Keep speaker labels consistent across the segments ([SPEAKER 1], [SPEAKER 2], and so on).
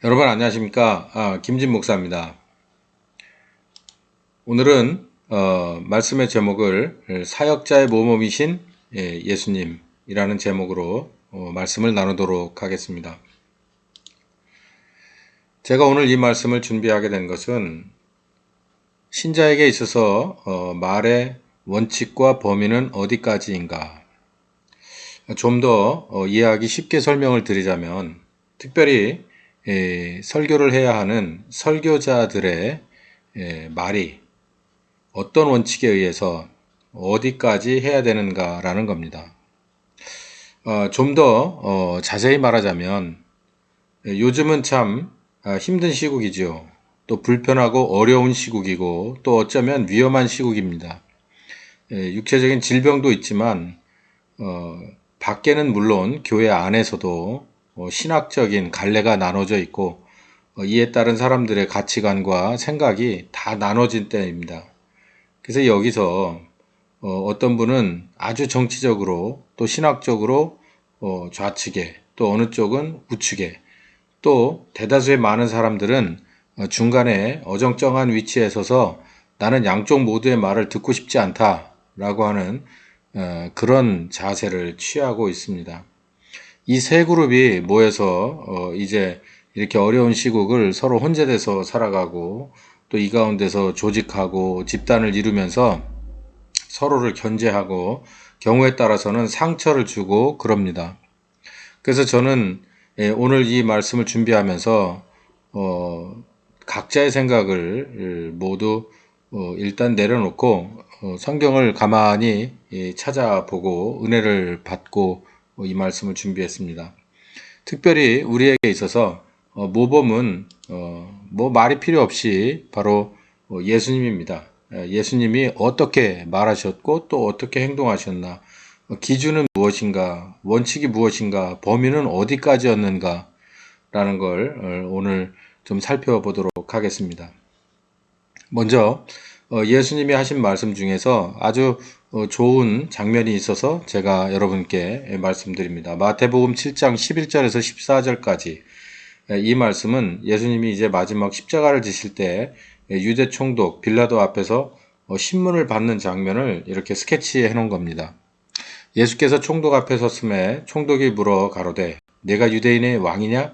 [SPEAKER 1] 여러분 안녕하십니까? 김진 목사입니다. 오늘은 말씀의 제목을 사역자의 모범이신 예수님이라는 제목으로 말씀을 나누도록 하겠습니다. 제가 오늘 이 말씀을 준비하게 된 것은 신자에게 있어서 말의 원칙과 범위는 어디까지인가, 좀 더 이해하기 쉽게 설명을 드리자면, 특별히 설교를 해야 하는 설교자들의 말이 어떤 원칙에 의해서 어디까지 해야 되는가라는 겁니다. 좀 더 자세히 말하자면, 요즘은 참 힘든 시국이죠. 또 불편하고 어려운 시국이고, 또 어쩌면 위험한 시국입니다. 육체적인 질병도 있지만 밖에는 물론 교회 안에서도 신학적인 갈래가 나눠져 있고, 이에 따른 사람들의 가치관과 생각이 다 나눠진 때입니다. 그래서 여기서 어떤 분은 아주 정치적으로, 또 신학적으로 좌측에, 또 어느 쪽은 우측에, 또 대다수의 많은 사람들은 중간에 어정쩡한 위치에 서서 나는 양쪽 모두의 말을 듣고 싶지 않다라고 하는 그런 자세를 취하고 있습니다. 이 세 그룹이 모여서 이제 이렇게 어려운 시국을 서로 혼재돼서 살아가고, 또 이 가운데서 조직하고 집단을 이루면서 서로를 견제하고, 경우에 따라서는 상처를 주고 그럽니다. 그래서 저는 오늘 이 말씀을 준비하면서 각자의 생각을 모두 일단 내려놓고 성경을 가만히 찾아보고 은혜를 받고 이 말씀을 준비했습니다. 특별히 우리에게 있어서 모범은 뭐 말이 필요 없이 바로 예수님입니다. 예수님이 어떻게 말하셨고 또 어떻게 행동하셨나, 기준은 무엇인가, 원칙이 무엇인가, 범위는 어디까지였는가 라는 걸 오늘 좀 살펴보도록 하겠습니다. 먼저 예수님이 하신 말씀 중에서 아주 좋은 장면이 있어서 제가 여러분께 말씀드립니다. 마태복음 7장 11절에서 14절까지 이 말씀은 예수님이 이제 마지막 십자가를 지실 때 유대 총독 빌라도 앞에서 신문을 받는 장면을 이렇게 스케치해 놓은 겁니다. 예수께서 총독 앞에 섰음에 총독이 물어 가로되 내가 유대인의 왕이냐?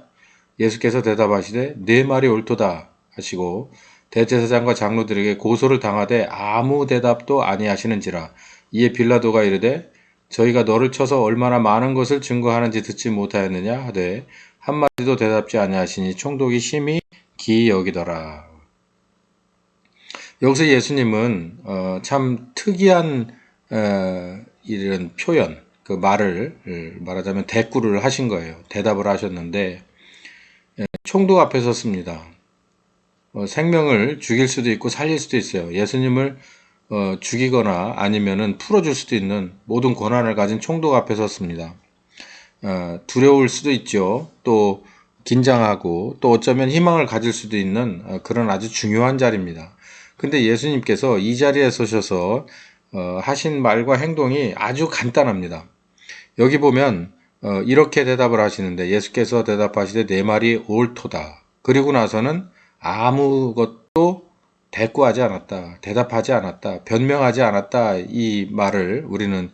[SPEAKER 1] 예수께서 대답하시되 네 말이 옳도다 하시고, 대제사장과 장로들에게 고소를 당하되 아무 대답도 아니하시는지라. 이에 빌라도가 이르되 저희가 너를 쳐서 얼마나 많은 것을 증거하는지 듣지 못하였느냐 하되 한마디도 대답지 아니하시니 총독이 심히 기이 여기더라. 여기서 예수님은 참 특이한 이런 표현, 그 말을 말하자면 대꾸를 하신 거예요. 대답을 하셨는데 총독 앞에 섰습니다. 생명을 죽일 수도 있고 살릴 수도 있어요. 예수님을 죽이거나 아니면은 풀어줄 수도 있는 모든 권한을 가진 총독 앞에 섰습니다. 두려울 수도 있죠. 또 긴장하고, 또 어쩌면 희망을 가질 수도 있는 그런 아주 중요한 자리입니다. 근데 예수님께서 이 자리에 서셔서 하신 말과 행동이 아주 간단합니다. 여기 보면 이렇게 대답을 하시는데, 예수께서 대답하시되 내 말이 옳도다. 그리고 나서는 아무것도 대꾸하지 않았다, 대답하지 않았다, 변명하지 않았다, 이 말을 우리는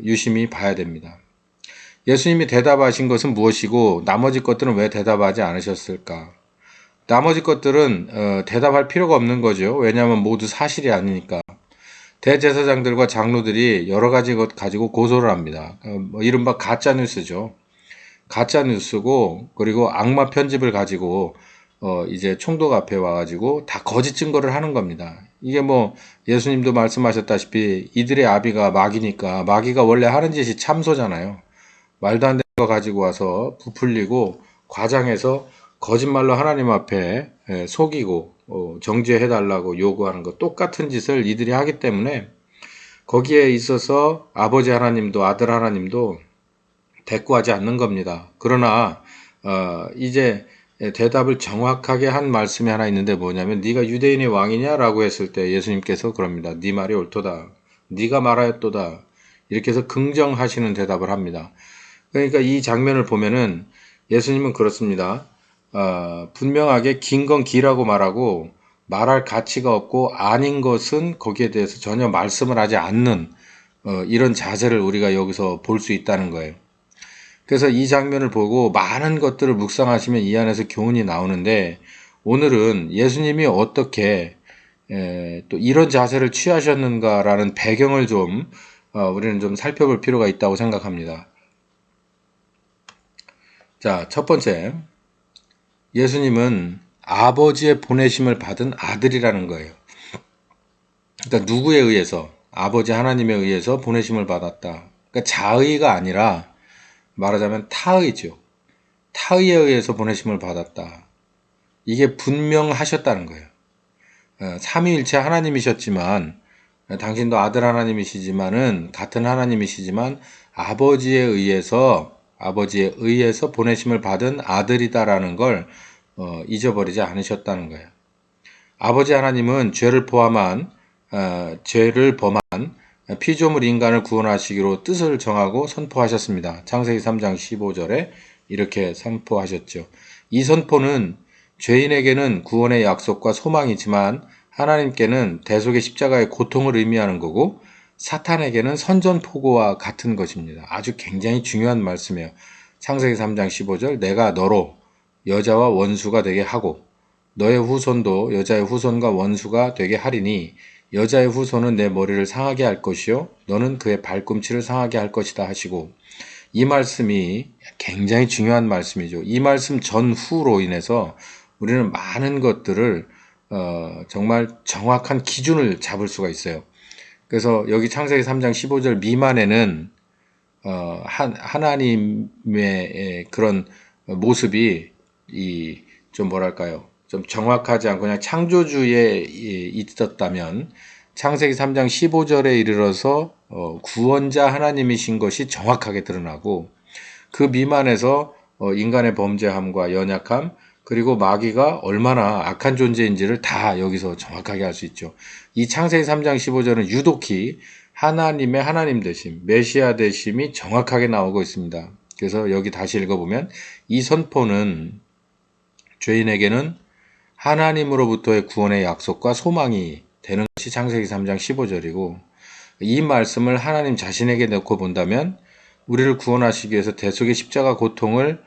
[SPEAKER 1] 유심히 봐야 됩니다. 예수님이 대답하신 것은 무엇이고 나머지 것들은 왜 대답하지 않으셨을까? 나머지 것들은 대답할 필요가 없는 거죠. 왜냐하면 모두 사실이 아니니까. 대제사장들과 장로들이 여러 가지 것 가지고 고소를 합니다. 이른바 가짜 뉴스죠. 가짜 뉴스고, 그리고 악마 편집을 가지고 이제 총독 앞에 와가지고 다 거짓 증거를 하는 겁니다. 이게 뭐 예수님도 말씀하셨다시피 이들의 아비가 마귀니까, 마귀가 원래 하는 짓이 참소잖아요. 말도 안 되는 거 가지고 와서 부풀리고 과장해서 거짓말로 하나님 앞에 속이고 정죄해달라고 요구하는 거, 똑같은 짓을 이들이 하기 때문에 거기에 있어서 아버지 하나님도 아들 하나님도 대꾸하지 않는 겁니다. 그러나 이제 대답을 정확하게 한 말씀이 하나 있는데, 뭐냐면 네가 유대인의 왕이냐라고 했을 때 예수님께서 그럽니다. 네 말이 옳도다. 네가 말하였도다. 이렇게 해서 긍정하시는 대답을 합니다. 그러니까 이 장면을 보면은 예수님은 그렇습니다. 분명하게 긴 건 기라고 말하고 말할 가치가 없고 아닌 것은 거기에 대해서 전혀 말씀을 하지 않는 이런 자세를 우리가 여기서 볼 수 있다는 거예요. 그래서 이 장면을 보고 많은 것들을 묵상하시면 이 안에서 교훈이 나오는데 오늘은 예수님이 어떻게 또 이런 자세를 취하셨는가라는 배경을 좀 우리는 좀 살펴볼 필요가 있다고 생각합니다. 자, 첫 번째, 예수님은 아버지의 보내심을 받은 아들이라는 거예요. 그러니까 누구에 의해서? 아버지 하나님에 의해서 보내심을 받았다. 그러니까 자의가 아니라 말하자면 타의죠. 타의에 의해서 보내심을 받았다. 이게 분명하셨다는 거예요. 삼위일체 하나님이셨지만 당신도 아들 하나님이시지만은 같은 하나님이시지만 아버지에 의해서 보내심을 받은 아들이다라는 걸 잊어버리지 않으셨다는 거예요. 아버지 하나님은 죄를 범한 피조물 인간을 구원하시기로 뜻을 정하고 선포하셨습니다. 창세기 3장 15절에 이렇게 선포하셨죠. 이 선포는 죄인에게는 구원의 약속과 소망이지만 하나님께는 대속의 십자가의 고통을 의미하는 거고 사탄에게는 선전포고와 같은 것입니다. 아주 굉장히 중요한 말씀이에요. 창세기 3장 15절 내가 너로 여자와 원수가 되게 하고 너의 후손도 여자의 후손과 원수가 되게 하리니 여자의 후손은 내 머리를 상하게 할 것이요 너는 그의 발꿈치를 상하게 할 것이다 하시고 이 말씀이 굉장히 중요한 말씀이죠. 이 말씀 전후로 인해서 우리는 많은 것들을 정말 정확한 기준을 잡을 수가 있어요. 그래서 여기 창세기 3장 15절 미만에는 하나님의 그런 모습이 좀 뭐랄까요? 좀 정확하지 않고 그냥 창조주에 있었다면 창세기 3장 15절에 이르러서 구원자 하나님이신 것이 정확하게 드러나고 그 미만에서 인간의 범죄함과 연약함 그리고 마귀가 얼마나 악한 존재인지를 다 여기서 정확하게 알 수 있죠. 이 창세기 3장 15절은 유독히 하나님의 하나님 되심, 메시아 되심이 정확하게 나오고 있습니다. 그래서 여기 다시 읽어보면 이 선포는 죄인에게는 하나님으로부터의 구원의 약속과 소망이 되는 것이 창세기 3장 15절이고 이 말씀을 하나님 자신에게 놓고 본다면 우리를 구원하시기 위해서 대속의 십자가 고통을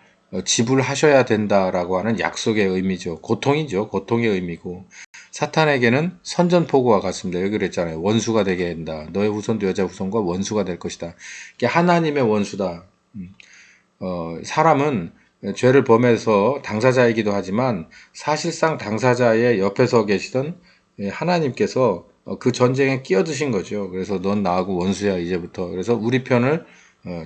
[SPEAKER 1] 지불하셔야 된다라고 하는 약속의 의미죠. 고통이죠. 고통의 의미고 사탄에게는 선전포고와 같습니다. 여기 그랬잖아요. 원수가 되게 한다. 너의 후손도 여자 후손과 원수가 될 것이다. 이게 하나님의 원수다. 사람은 죄를 범해서 당사자이기도 하지만 사실상 당사자의 옆에서 계시던 하나님께서 그 전쟁에 끼어드신 거죠. 그래서 넌 나하고 원수야 이제부터. 그래서 우리 편을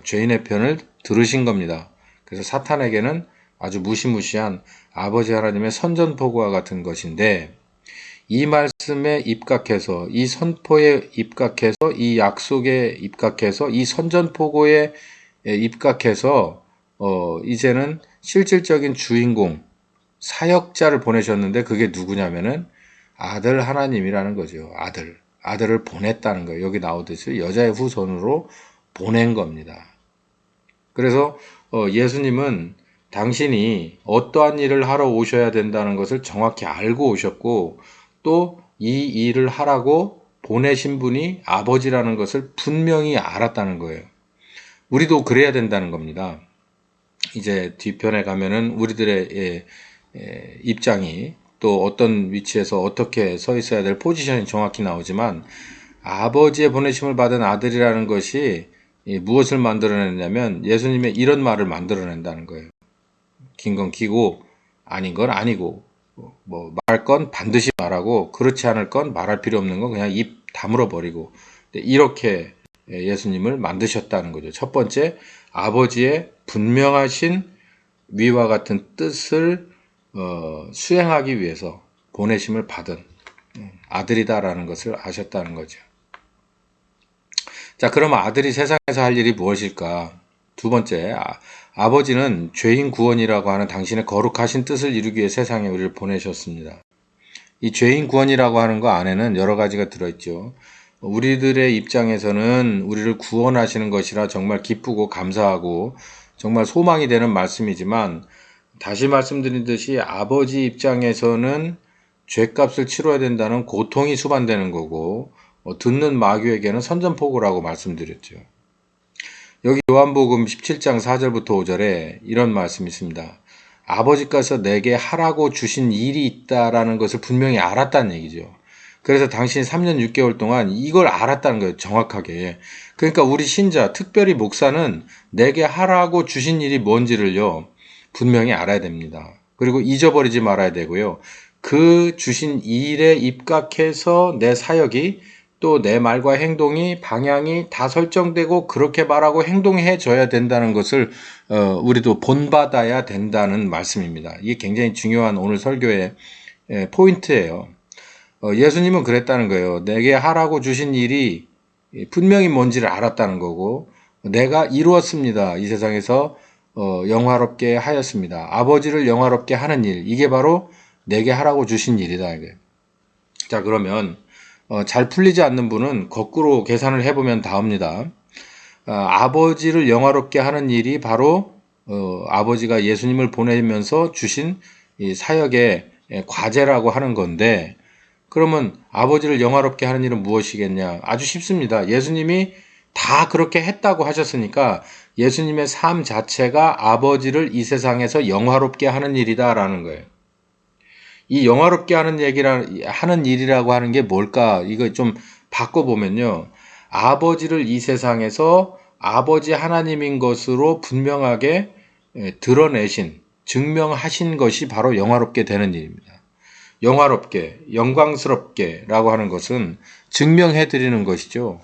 [SPEAKER 1] 죄인의 편을 들으신 겁니다. 그래서 사탄에게는 아주 무시무시한 아버지 하나님의 선전포고와 같은 것인데 이 말씀에 입각해서 이 선포에 입각해서 이 약속에 입각해서 이 선전포고에 입각해서 이제는 실질적인 주인공 사역자를 보내셨는데 그게 누구냐면은 아들 하나님이라는 거죠. 아들을 보냈다는 거예요. 여기 나오듯이 여자의 후손으로 보낸 겁니다. 그래서 예수님은 당신이 어떠한 일을 하러 오셔야 된다는 것을 정확히 알고 오셨고 또 이 일을 하라고 보내신 분이 아버지라는 것을 분명히 알았다는 거예요. 우리도 그래야 된다는 겁니다. 이제 뒤편에 가면은 우리들의 입장이 또 어떤 위치에서 어떻게 서 있어야 될 포지션이 정확히 나오지만 아버지의 보내심을 받은 아들이라는 것이 무엇을 만들어내냐면 예수님의 이런 말을 만들어낸다는 거예요. 긴 건 기고 아닌 건 아니고 뭐 말할 건 반드시 말하고 그렇지 않을 건 말할 필요 없는 건 그냥 입 다물어 버리고 이렇게 예수님을 만드셨다는 거죠. 첫 번째 아버지의 분명하신 위와 같은 뜻을 수행하기 위해서 보내심을 받은 아들이다라는 것을 아셨다는 거죠. 자, 그럼 아들이 세상에서 할 일이 무엇일까? 두 번째, 아버지는 죄인 구원이라고 하는 당신의 거룩하신 뜻을 이루기 위해 세상에 우리를 보내셨습니다. 이 죄인 구원이라고 하는 거 안에는 여러 가지가 들어있죠. 우리들의 입장에서는 우리를 구원하시는 것이라 정말 기쁘고 감사하고 정말 소망이 되는 말씀이지만 다시 말씀드린 듯이 아버지 입장에서는 죄값을 치러야 된다는 고통이 수반되는 거고 듣는 마귀에게는 선전포고라고 말씀드렸죠. 여기 요한복음 17장 4절부터 5절에 이런 말씀이 있습니다. 아버지께서 내게 하라고 주신 일이 있다라는 것을 분명히 알았다는 얘기죠. 그래서 당신이 3년 6개월 동안 이걸 알았다는 거예요. 정확하게. 그러니까 우리 신자, 특별히 목사는 내게 하라고 주신 일이 뭔지를요. 분명히 알아야 됩니다. 그리고 잊어버리지 말아야 되고요. 그 주신 일에 입각해서 내 사역이 또 내 말과 행동이 방향이 다 설정되고 그렇게 말하고 행동해 줘야 된다는 것을 우리도 본받아야 된다는 말씀입니다. 이게 굉장히 중요한 오늘 설교의 포인트예요. 예수님은 그랬다는 거예요. 내게 하라고 주신 일이 분명히 뭔지를 알았다는 거고 내가 이루었습니다. 이 세상에서 영화롭게 하였습니다. 아버지를 영화롭게 하는 일, 이게 바로 내게 하라고 주신 일이다. 이게. 자, 그러면 잘 풀리지 않는 분은 거꾸로 계산을 해보면 다옵니다. 아버지를 영화롭게 하는 일이 바로 아버지가 예수님을 보내면서 주신 이 사역의 과제라고 하는 건데, 그러면 아버지를 영화롭게 하는 일은 무엇이겠냐? 아주 쉽습니다. 예수님이 다 그렇게 했다고 하셨으니까 예수님의 삶 자체가 아버지를 이 세상에서 영화롭게 하는 일이다라는 거예요. 이 영화롭게 하는 하는 일이라고 하는 게 뭘까? 이거 좀 바꿔보면요. 아버지를 이 세상에서 아버지 하나님인 것으로 분명하게 드러내신, 증명하신 것이 바로 영화롭게 되는 일입니다. 영화롭게, 영광스럽게 라고 하는 것은 증명해 드리는 것이죠.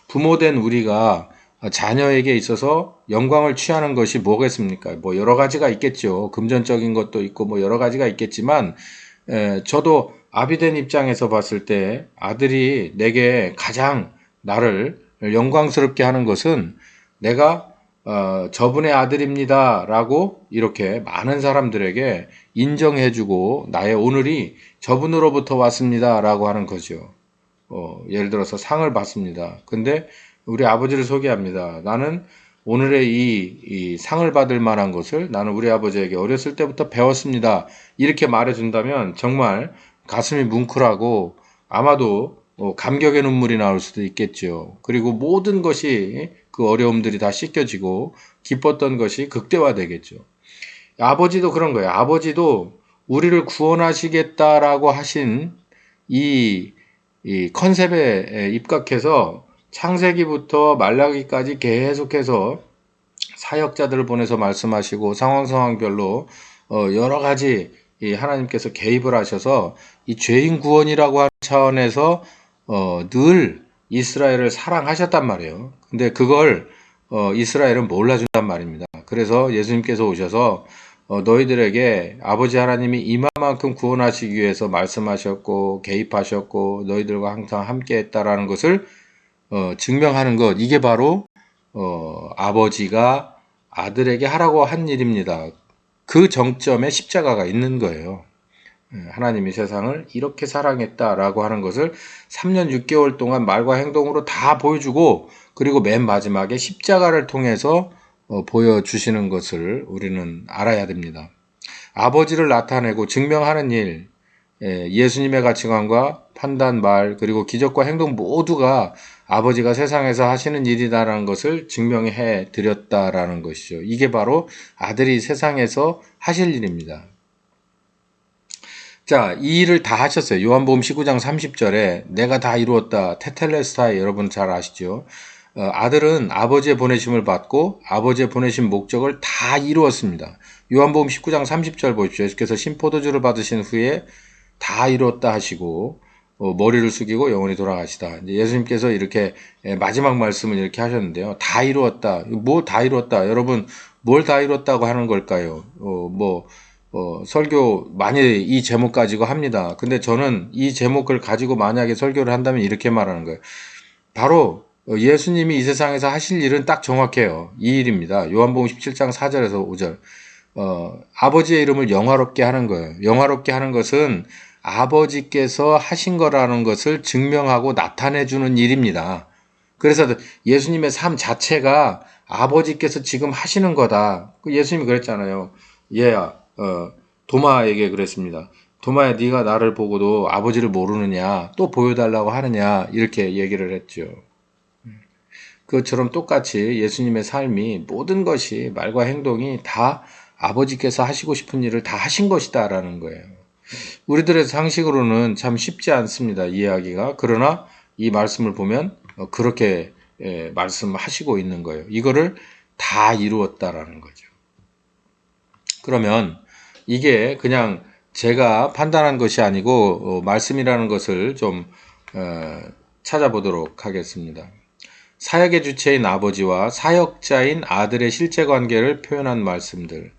[SPEAKER 1] 부모된 우리가 자녀에게 있어서 영광을 취하는 것이 뭐겠습니까? 뭐 여러 가지가 있겠죠. 금전적인 것도 있고 뭐 여러 가지가 있겠지만 저도 아비된 입장에서 봤을 때 아들이 내게 가장 나를 영광스럽게 하는 것은 내가 저분의 아들입니다 라고 이렇게 많은 사람들에게 인정해주고 나의 오늘이 저분으로부터 왔습니다 라고 하는 거죠. 예를 들어서 상을 받습니다. 근데 우리 아버지를 소개합니다. 나는 오늘의 이 상을 받을 만한 것을 나는 우리 아버지에게 어렸을 때부터 배웠습니다. 이렇게 말해준다면 정말 가슴이 뭉클하고 아마도 감격의 눈물이 나올 수도 있겠죠. 그리고 모든 것이 그 어려움들이 다 씻겨지고 기뻤던 것이 극대화되겠죠. 아버지도 그런 거예요. 아버지도 우리를 구원하시겠다라고 하신 이 컨셉에 입각해서 창세기부터 말라기까지 계속해서 사역자들을 보내서 말씀하시고 상황별로 여러 가지 하나님께서 개입을 하셔서 이 죄인 구원이라고 하는 차원에서 늘 이스라엘을 사랑하셨단 말이에요. 근데 그걸 이스라엘은 몰라준단 말입니다. 그래서 예수님께서 오셔서 너희들에게 아버지 하나님이 이만큼 구원하시기 위해서 말씀하셨고 개입하셨고 너희들과 항상 함께 했다라는 것을 증명하는 것, 이게 바로 아버지가 아들에게 하라고 한 일입니다. 그 정점에 십자가가 있는 거예요. 하나님이 세상을 이렇게 사랑했다라고 하는 것을 3년 6개월 동안 말과 행동으로 다 보여주고 그리고 맨 마지막에 십자가를 통해서 보여주시는 것을 우리는 알아야 됩니다. 아버지를 나타내고 증명하는 일, 예수님의 가치관과 판단, 말, 그리고 기적과 행동 모두가 아버지가 세상에서 하시는 일이다라는 것을 증명해 드렸다라는 것이죠. 이게 바로 아들이 세상에서 하실 일입니다. 자, 이 일을 다 하셨어요. 요한복음 19장 30절에 내가 다 이루었다. 테텔레스타이 여러분 잘 아시죠? 아들은 아버지의 보내심을 받고 아버지의 보내심 목적을 다 이루었습니다. 요한복음 19장 30절 보십시오. 예수께서 신포도주를 받으신 후에 다 이루었다 하시고 머리를 숙이고 영원히 돌아가시다. 이제 예수님께서 이렇게 마지막 말씀을 이렇게 하셨는데요. 다 이루었다. 뭐 다 이루었다. 여러분 뭘 다 이루었다고 하는 걸까요? 설교 많이 이 제목 가지고 합니다. 근데 저는 이 제목을 가지고 만약에 설교를 한다면 이렇게 말하는 거예요. 바로 예수님이 이 세상에서 하실 일은 딱 정확해요. 이 일입니다. 요한복음 17장 4절에서 5절. 아버지의 이름을 영화롭게 하는 거예요. 영화롭게 하는 것은 아버지께서 하신 거라는 것을 증명하고 나타내주는 일입니다. 그래서 예수님의 삶 자체가 아버지께서 지금 하시는 거다. 예수님이 그랬잖아요. 얘야, 도마에게 그랬습니다. 도마야, 네가 나를 보고도 아버지를 모르느냐, 또 보여달라고 하느냐, 이렇게 얘기를 했죠. 그것처럼 똑같이 예수님의 삶이 모든 것이 말과 행동이 다 아버지께서 하시고 싶은 일을 다 하신 것이다라는 거예요. 우리들의 상식으로는 참 쉽지 않습니다. 이해하기가. 그러나 이 말씀을 보면 그렇게 말씀하시고 있는 거예요. 이거를 다 이루었다라는 거죠. 그러면 이게 그냥 제가 판단한 것이 아니고 말씀이라는 것을 좀 찾아보도록 하겠습니다. 사역의 주체인 아버지와 사역자인 아들의 실제 관계를 표현한 말씀들.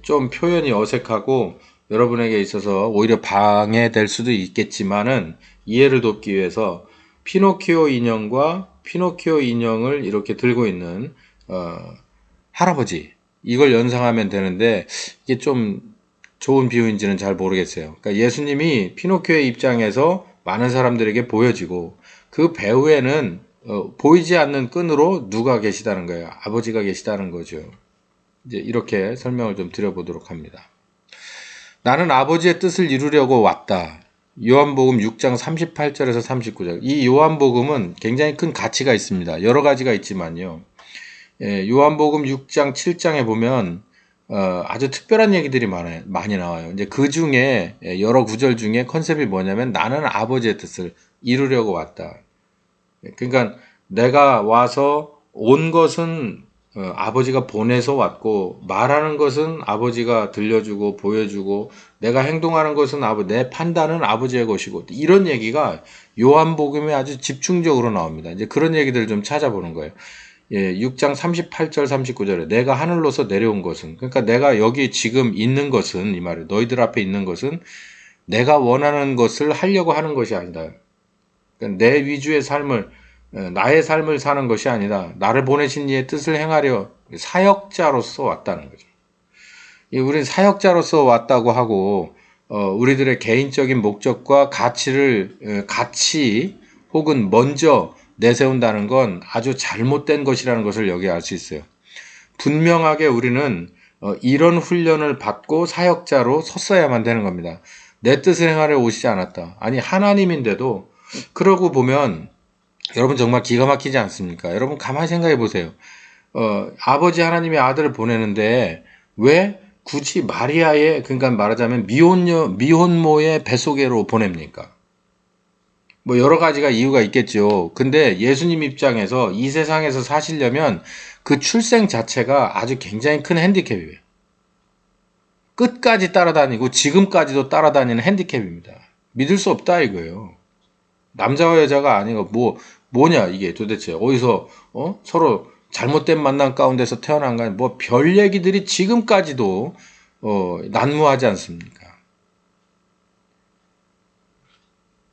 [SPEAKER 1] 좀 표현이 어색하고 여러분에게 있어서 오히려 방해될 수도 있겠지만은 이해를 돕기 위해서 피노키오 인형과 피노키오 인형을 이렇게 들고 있는 할아버지, 이걸 연상하면 되는데 이게 좀 좋은 비유인지는 잘 모르겠어요. 그러니까 예수님이 피노키오의 입장에서 많은 사람들에게 보여지고 그 배후에는 보이지 않는 끈으로 누가 계시다는 거예요. 아버지가 계시다는 거죠. 이제 이렇게 설명을 좀 드려보도록 합니다. 나는 아버지의 뜻을 이루려고 왔다. 요한복음 6장 38절에서 39절. 이 요한복음은 굉장히 큰 가치가 있습니다. 여러 가지가 있지만요. 요한복음 6장 7장에 보면 아주 특별한 얘기들이 많이 나와요. 이제 그 중에 여러 구절 중에 컨셉이 뭐냐면 나는 아버지의 뜻을 이루려고 왔다. 그러니까 내가 와서 온 것은 아버지가 보내서 왔고 말하는 것은 아버지가 들려주고 보여주고 내가 행동하는 것은 내 판단은 아버지의 것이고 이런 얘기가 요한복음에 아주 집중적으로 나옵니다. 이제 그런 얘기들을 좀 찾아보는 거예요. 6장 38절 39절에 내가 하늘로서 내려온 것은 그러니까 내가 여기 지금 있는 것은 이 말이에요. 너희들 앞에 있는 것은 내가 원하는 것을 하려고 하는 것이 아니다. 그러니까 내 위주의 삶을 나의 삶을 사는 것이 아니다. 나를 보내신 이의 뜻을 행하려 사역자로서 왔다는 거죠. 우리는 사역자로서 왔다고 하고 우리들의 개인적인 목적과 가치 혹은 먼저 내세운다는 건 아주 잘못된 것이라는 것을 여기 알 수 있어요. 분명하게 우리는 이런 훈련을 받고 사역자로 섰어야만 되는 겁니다. 내 뜻을 행하려 오시지 않았다. 아니 하나님인데도 그러고 보면 여러분 정말 기가 막히지 않습니까? 여러분 가만히 생각해 보세요. 아버지 하나님이 아들을 보내는데 왜 굳이 마리아의 그러니까 말하자면 미혼모의 뱃속으로 보냅니까? 뭐 여러 가지가 이유가 있겠죠. 근데 예수님 입장에서 이 세상에서 사시려면 그 출생 자체가 아주 굉장히 큰 핸디캡이에요. 끝까지 따라다니고 지금까지도 따라다니는 핸디캡입니다. 믿을 수 없다 이거예요. 남자와 여자가 아니고 뭐냐 이게 도대체 어디서 서로 잘못된 만남 가운데서 태어난 거 뭐 별 얘기들이 지금까지도 난무하지 않습니까?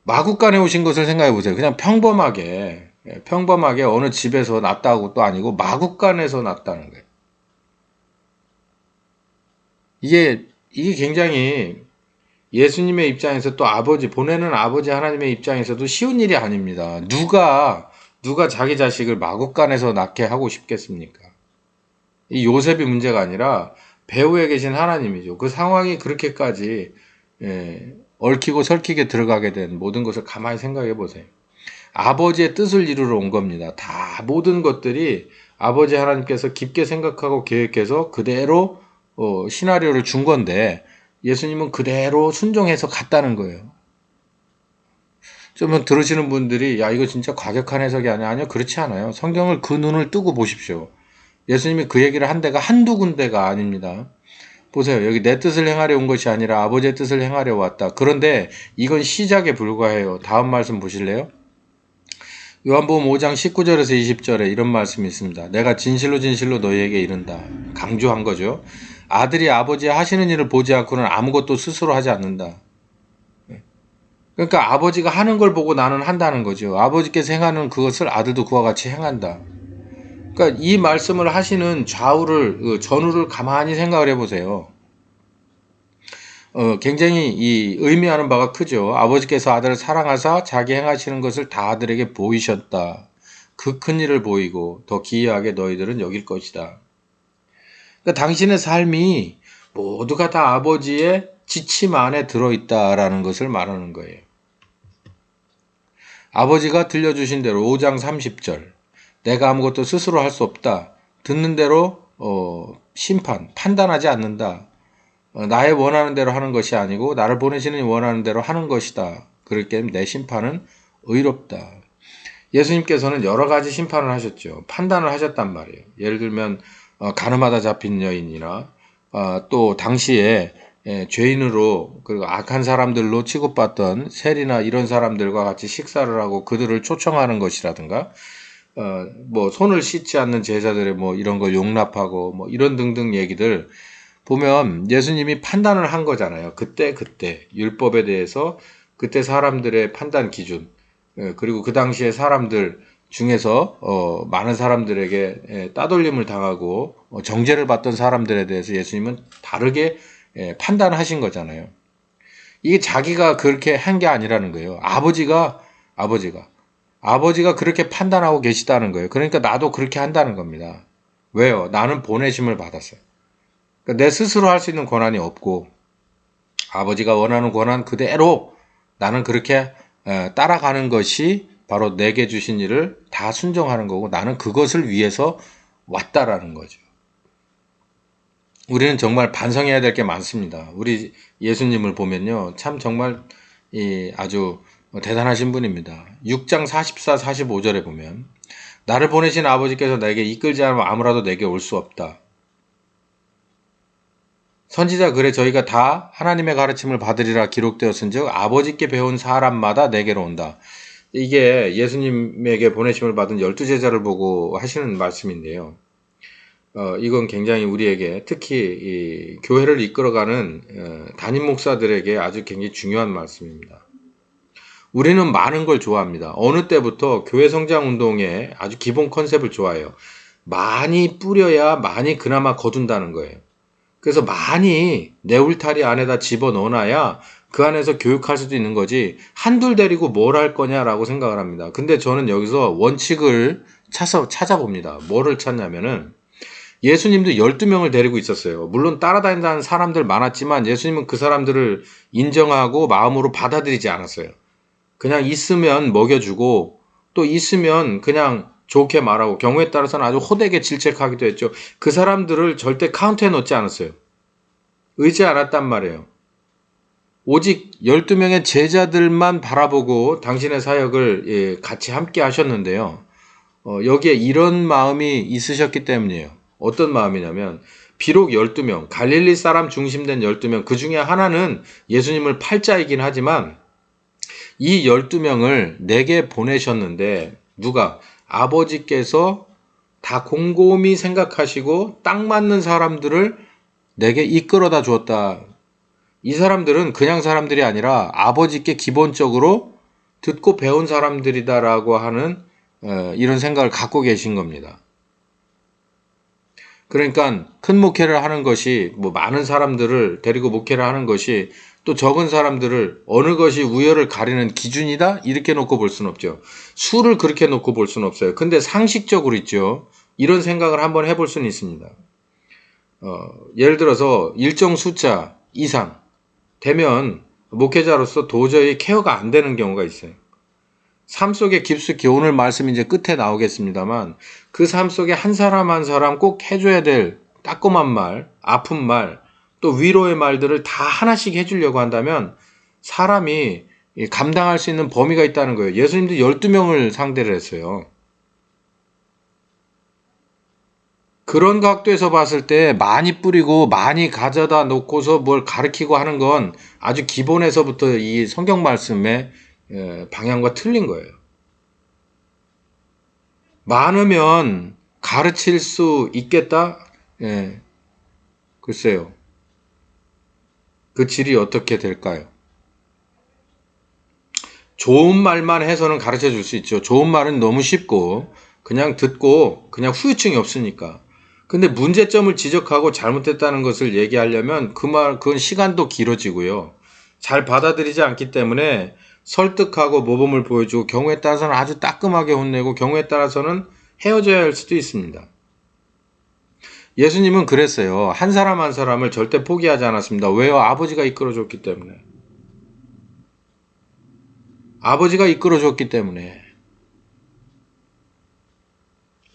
[SPEAKER 1] 마국간에 오신 것을 생각해 보세요. 그냥 평범하게 어느 집에서 났다고 또 아니고 마국간에서 났다는 거예요. 이게 굉장히 예수님의 입장에서 또 보내는 아버지 하나님의 입장에서도 쉬운 일이 아닙니다. 누가 자기 자식을 마국간에서 낳게 하고 싶겠습니까? 이 요셉이 문제가 아니라 배후에 계신 하나님이죠. 그 상황이 그렇게까지 얽히고 설키게 들어가게 된 모든 것을 가만히 생각해 보세요. 아버지의 뜻을 이루러 온 겁니다. 다 모든 것들이 아버지 하나님께서 깊게 생각하고 계획해서 그대로 시나리오를 준 건데 예수님은 그대로 순종해서 갔다는 거예요. 좀 들으시는 분들이 야 이거 진짜 과격한 해석이 아니요 그렇지 않아요. 성경을 그 눈을 뜨고 보십시오. 예수님이 그 얘기를 한 데가 한두 군데가 아닙니다. 보세요. 여기 내 뜻을 행하려 온 것이 아니라 아버지의 뜻을 행하려 왔다. 그런데 이건 시작에 불과해요. 다음 말씀 보실래요? 요한복음 5장 19절에서 20절에 이런 말씀이 있습니다. 내가 진실로 진실로 너희에게 이른다. 강조한 거죠. 아들이 아버지 하시는 일을 보지 않고는 아무것도 스스로 하지 않는다. 그러니까 아버지가 하는 걸 보고 나는 한다는 거죠. 아버지께서 행하는 그것을 아들도 그와 같이 행한다. 그러니까 이 말씀을 하시는 전후를 가만히 생각을 해보세요. 굉장히 이 의미하는 바가 크죠. 아버지께서 아들을 사랑하사 자기 행하시는 것을 다 아들에게 보이셨다. 그 큰 일을 보이고 더 기이하게 너희들은 여길 것이다. 그러니까 당신의 삶이 모두가 다 아버지의 지침 안에 들어있다라는 것을 말하는 거예요. 아버지가 들려주신 대로 5장 30절 내가 아무것도 스스로 할 수 없다. 듣는 대로 판단하지 않는다. 나의 원하는 대로 하는 것이 아니고 나를 보내시는 원하는 대로 하는 것이다. 그럴 때 내 심판은 의롭다. 예수님께서는 여러 가지 심판을 하셨죠. 판단을 하셨단 말이에요. 예를 들면 가늠하다 잡힌 여인이나 또 당시에 죄인으로 그리고 악한 사람들로 취급받던 세리나 이런 사람들과 같이 식사를 하고 그들을 초청하는 것이라든가 뭐 손을 씻지 않는 제자들의 뭐 이런 걸 용납하고 뭐 이런 등등 얘기들 보면 예수님이 판단을 한 거잖아요. 그때 율법에 대해서 그때 사람들의 판단 기준 그리고 그 당시에 사람들 중에서 많은 사람들에게 따돌림을 당하고 정죄를 받던 사람들에 대해서 예수님은 다르게 판단하신 거잖아요. 이게 자기가 그렇게 한 게 아니라는 거예요. 아버지가 그렇게 판단하고 계시다는 거예요. 그러니까 나도 그렇게 한다는 겁니다. 왜요? 나는 보내심을 받았어요. 그러니까 내 스스로 할 수 있는 권한이 없고 아버지가 원하는 권한 그대로 나는 그렇게 따라가는 것이 바로 내게 주신 일을 다 순종하는 거고 나는 그것을 위해서 왔다라는 거죠. 우리는 정말 반성해야 될 게 많습니다. 우리 예수님을 보면요. 참 정말 아주 대단하신 분입니다. 6장 44, 45절에 보면 나를 보내신 아버지께서 내게 이끌지 않으면 아무라도 내게 올 수 없다. 선지자 글에 저희가 다 하나님의 가르침을 받으리라 기록되었은즉 아버지께 배운 사람마다 내게로 온다. 이게 예수님에게 보내심을 받은 12제자를 보고 하시는 말씀인데요. 이건 굉장히 우리에게 특히 이 교회를 이끌어가는 담임 목사들에게 아주 굉장히 중요한 말씀입니다. 우리는 많은 걸 좋아합니다. 어느 때부터 교회 성장 운동의 아주 기본 컨셉을 좋아해요. 많이 뿌려야 많이 그나마 거둔다는 거예요. 그래서 많이 내 울타리 안에다 집어넣어놔야 그 안에서 교육할 수도 있는 거지 한둘 데리고 뭘 할 거냐라고 생각을 합니다. 근데 저는 여기서 원칙을 찾아봅니다. 뭐를 찾냐면은 예수님도 12명을 데리고 있었어요. 물론 따라다닌다는 사람들 많았지만 예수님은 그 사람들을 인정하고 마음으로 받아들이지 않았어요. 그냥 있으면 먹여주고 또 있으면 그냥 좋게 말하고 경우에 따라서는 아주 호되게 질책하기도 했죠. 그 사람들을 절대 카운트에 넣지 않았어요. 의지 않았단 말이에요. 오직 12명의 제자들만 바라보고 당신의 사역을 같이 함께 하셨는데요. 여기에 이런 마음이 있으셨기 때문이에요. 어떤 마음이냐면 비록 12명, 갈릴리 사람 중심된 12명, 그 중에 하나는 예수님을 팔자이긴 하지만 이 12명을 내게 보내셨는데 누가? 아버지께서 다 곰곰이 생각하시고 딱 맞는 사람들을 내게 이끌어다 주었다. 이 사람들은 그냥 사람들이 아니라 아버지께 기본적으로 듣고 배운 사람들이다라고 하는 이런 생각을 갖고 계신 겁니다. 그러니까 큰 목회를 하는 것이 뭐 많은 사람들을 데리고 목회를 하는 것이 또 적은 사람들을 어느 것이 우열을 가리는 기준이다? 이렇게 놓고 볼 수는 없죠. 수를 그렇게 놓고 볼 수는 없어요. 근데 상식적으로 있죠. 이런 생각을 한번 해볼 수는 있습니다. 예를 들어서 일정 숫자 이상 되면 목회자로서 도저히 케어가 안 되는 경우가 있어요. 삶 속에 깊숙이 오늘 말씀 이제 끝에 나오겠습니다만 그 삶 속에 한 사람 한 사람 꼭 해줘야 될 따끔한 말, 아픈 말, 또 위로의 말들을 다 하나씩 해주려고 한다면 사람이 감당할 수 있는 범위가 있다는 거예요. 예수님도 12명을 상대를 했어요. 그런 각도에서 봤을 때 많이 뿌리고 많이 가져다 놓고서 뭘 가르치고 하는 건 아주 기본에서부터 이 성경 말씀의 방향과 틀린 거예요. 많으면 가르칠 수 있겠다? 글쎄요. 그 질이 어떻게 될까요? 좋은 말만 해서는 가르쳐 줄 수 있죠. 좋은 말은 너무 쉽고 그냥 듣고 그냥 후유증이 없으니까. 근데 문제점을 지적하고 잘못됐다는 것을 얘기하려면 그건 시간도 길어지고요. 잘 받아들이지 않기 때문에 설득하고 모범을 보여주고 경우에 따라서는 아주 따끔하게 혼내고 경우에 따라서는 헤어져야 할 수도 있습니다. 예수님은 그랬어요. 한 사람 한 사람을 절대 포기하지 않았습니다. 왜요? 아버지가 이끌어줬기 때문에. 아버지가 이끌어줬기 때문에.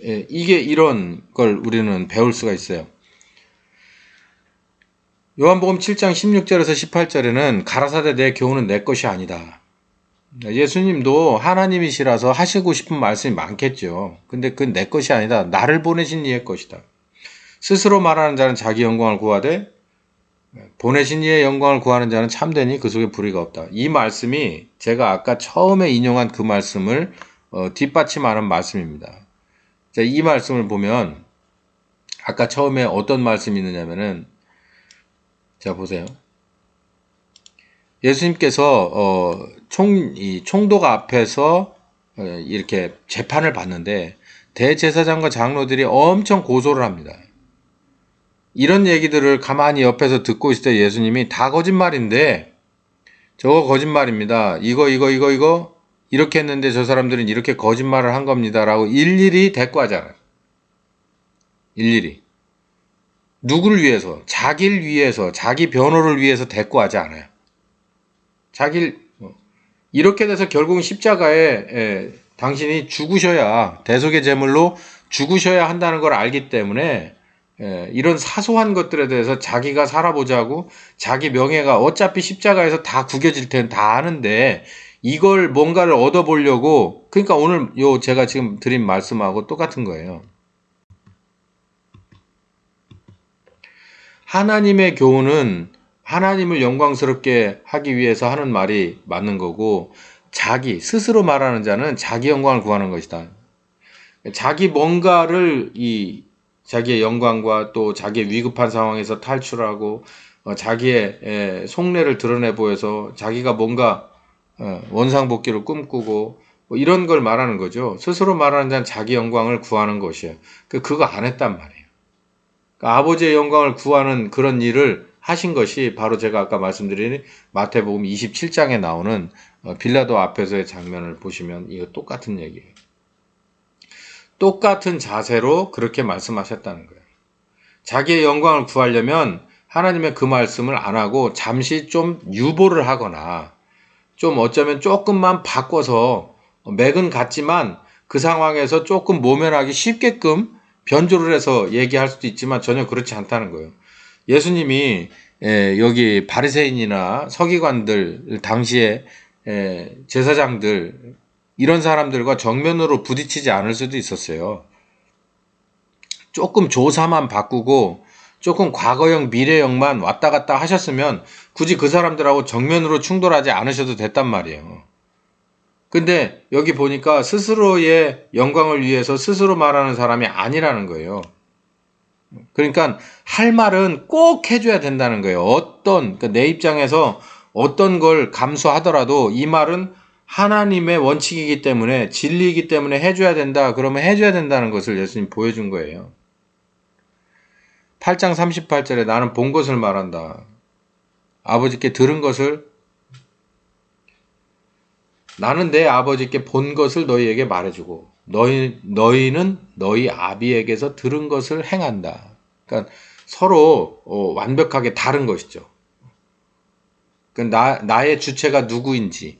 [SPEAKER 1] 예, 이게 이런 걸 우리는 배울 수가 있어요. 요한복음 7장 16절에서 18절에는 가라사대 내 교훈은 내 것이 아니다. 예수님도 하나님이시라서 하시고 싶은 말씀이 많겠죠. 근데 그건 내 것이 아니다. 나를 보내신 이의 것이다. 스스로 말하는 자는 자기 영광을 구하되 보내신 이의 영광을 구하는 자는 참되니 그 속에 불의가 없다. 이 말씀이 제가 아까 처음에 인용한 그 말씀을 뒷받침하는 말씀입니다. 자, 이 말씀을 보면 아까 처음에 어떤 말씀이 있느냐면은 자 보세요. 예수님께서 이 총독 앞에서 이렇게 재판을 받는데 대제사장과 장로들이 엄청 고소를 합니다. 이런 얘기들을 가만히 옆에서 듣고 있을 때 예수님이 다 거짓말인데 저거 거짓말입니다. 이거 이렇게 했는데 저 사람들은 이렇게 거짓말을 한 겁니다. 라고 일일이 대꾸하잖아요. 일일이. 누구를 위해서? 자기를 위해서, 자기 변호를 위해서 대꾸하지 않아요. 이렇게 돼서 결국은 십자가에 당신이 죽으셔야, 대속의 제물로 죽으셔야 한다는 걸 알기 때문에 이런 사소한 것들에 대해서 자기가 살아보자고 자기 명예가 어차피 십자가에서 다 구겨질 텐 다 아는데 이걸 뭔가를 얻어보려고 그러니까 오늘 제가 지금 드린 말씀하고 똑같은 거예요. 하나님의 교훈은 하나님을 영광스럽게 하기 위해서 하는 말이 맞는 거고 스스로 말하는 자는 자기 영광을 구하는 것이다. 자기 뭔가를 자기의 영광과 또 자기의 위급한 상황에서 탈출하고 자기의 속내를 드러내 보여서 자기가 뭔가 원상복귀를 꿈꾸고 뭐 이런 걸 말하는 거죠. 스스로 말하는 자는 자기 영광을 구하는 것이에요. 그거 안 했단 말이에요. 그러니까 아버지의 영광을 구하는 그런 일을 하신 것이 바로 제가 아까 말씀드린 마태복음 27장에 나오는 빌라도 앞에서의 장면을 보시면 이거 똑같은 얘기예요. 똑같은 자세로 그렇게 말씀하셨다는 거예요. 자기의 영광을 구하려면 하나님의 그 말씀을 안 하고 잠시 좀 유보를 하거나 좀 어쩌면 조금만 바꿔서 맥은 같지만 그 상황에서 조금 모면하기 쉽게끔 변조를 해서 얘기할 수도 있지만 전혀 그렇지 않다는 거예요. 예수님이 여기 바리새인이나 서기관들 당시에 제사장들 이런 사람들과 정면으로 부딪히지 않을 수도 있었어요. 조금 조사만 바꾸고 조금 과거형 미래형만 왔다 갔다 하셨으면 굳이 그 사람들하고 정면으로 충돌하지 않으셔도 됐단 말이에요. 근데 여기 보니까 스스로의 영광을 위해서 스스로 말하는 사람이 아니라는 거예요. 그러니까 할 말은 꼭 해줘야 된다는 거예요. 그러니까 내 입장에서 어떤 걸 감수하더라도 이 말은 하나님의 원칙이기 때문에 진리이기 때문에 해줘야 된다. 그러면 해줘야 된다는 것을 예수님 보여준 거예요. 8장 38절에 나는 본 것을 말한다. 아버지께 들은 것을 나는 내 아버지께 본 것을 너희에게 말해주고 너희는 너희 아비에게서 들은 것을 행한다. 그러니까 서로 완벽하게 다른 것이죠. 그러니까 나의 주체가 누구인지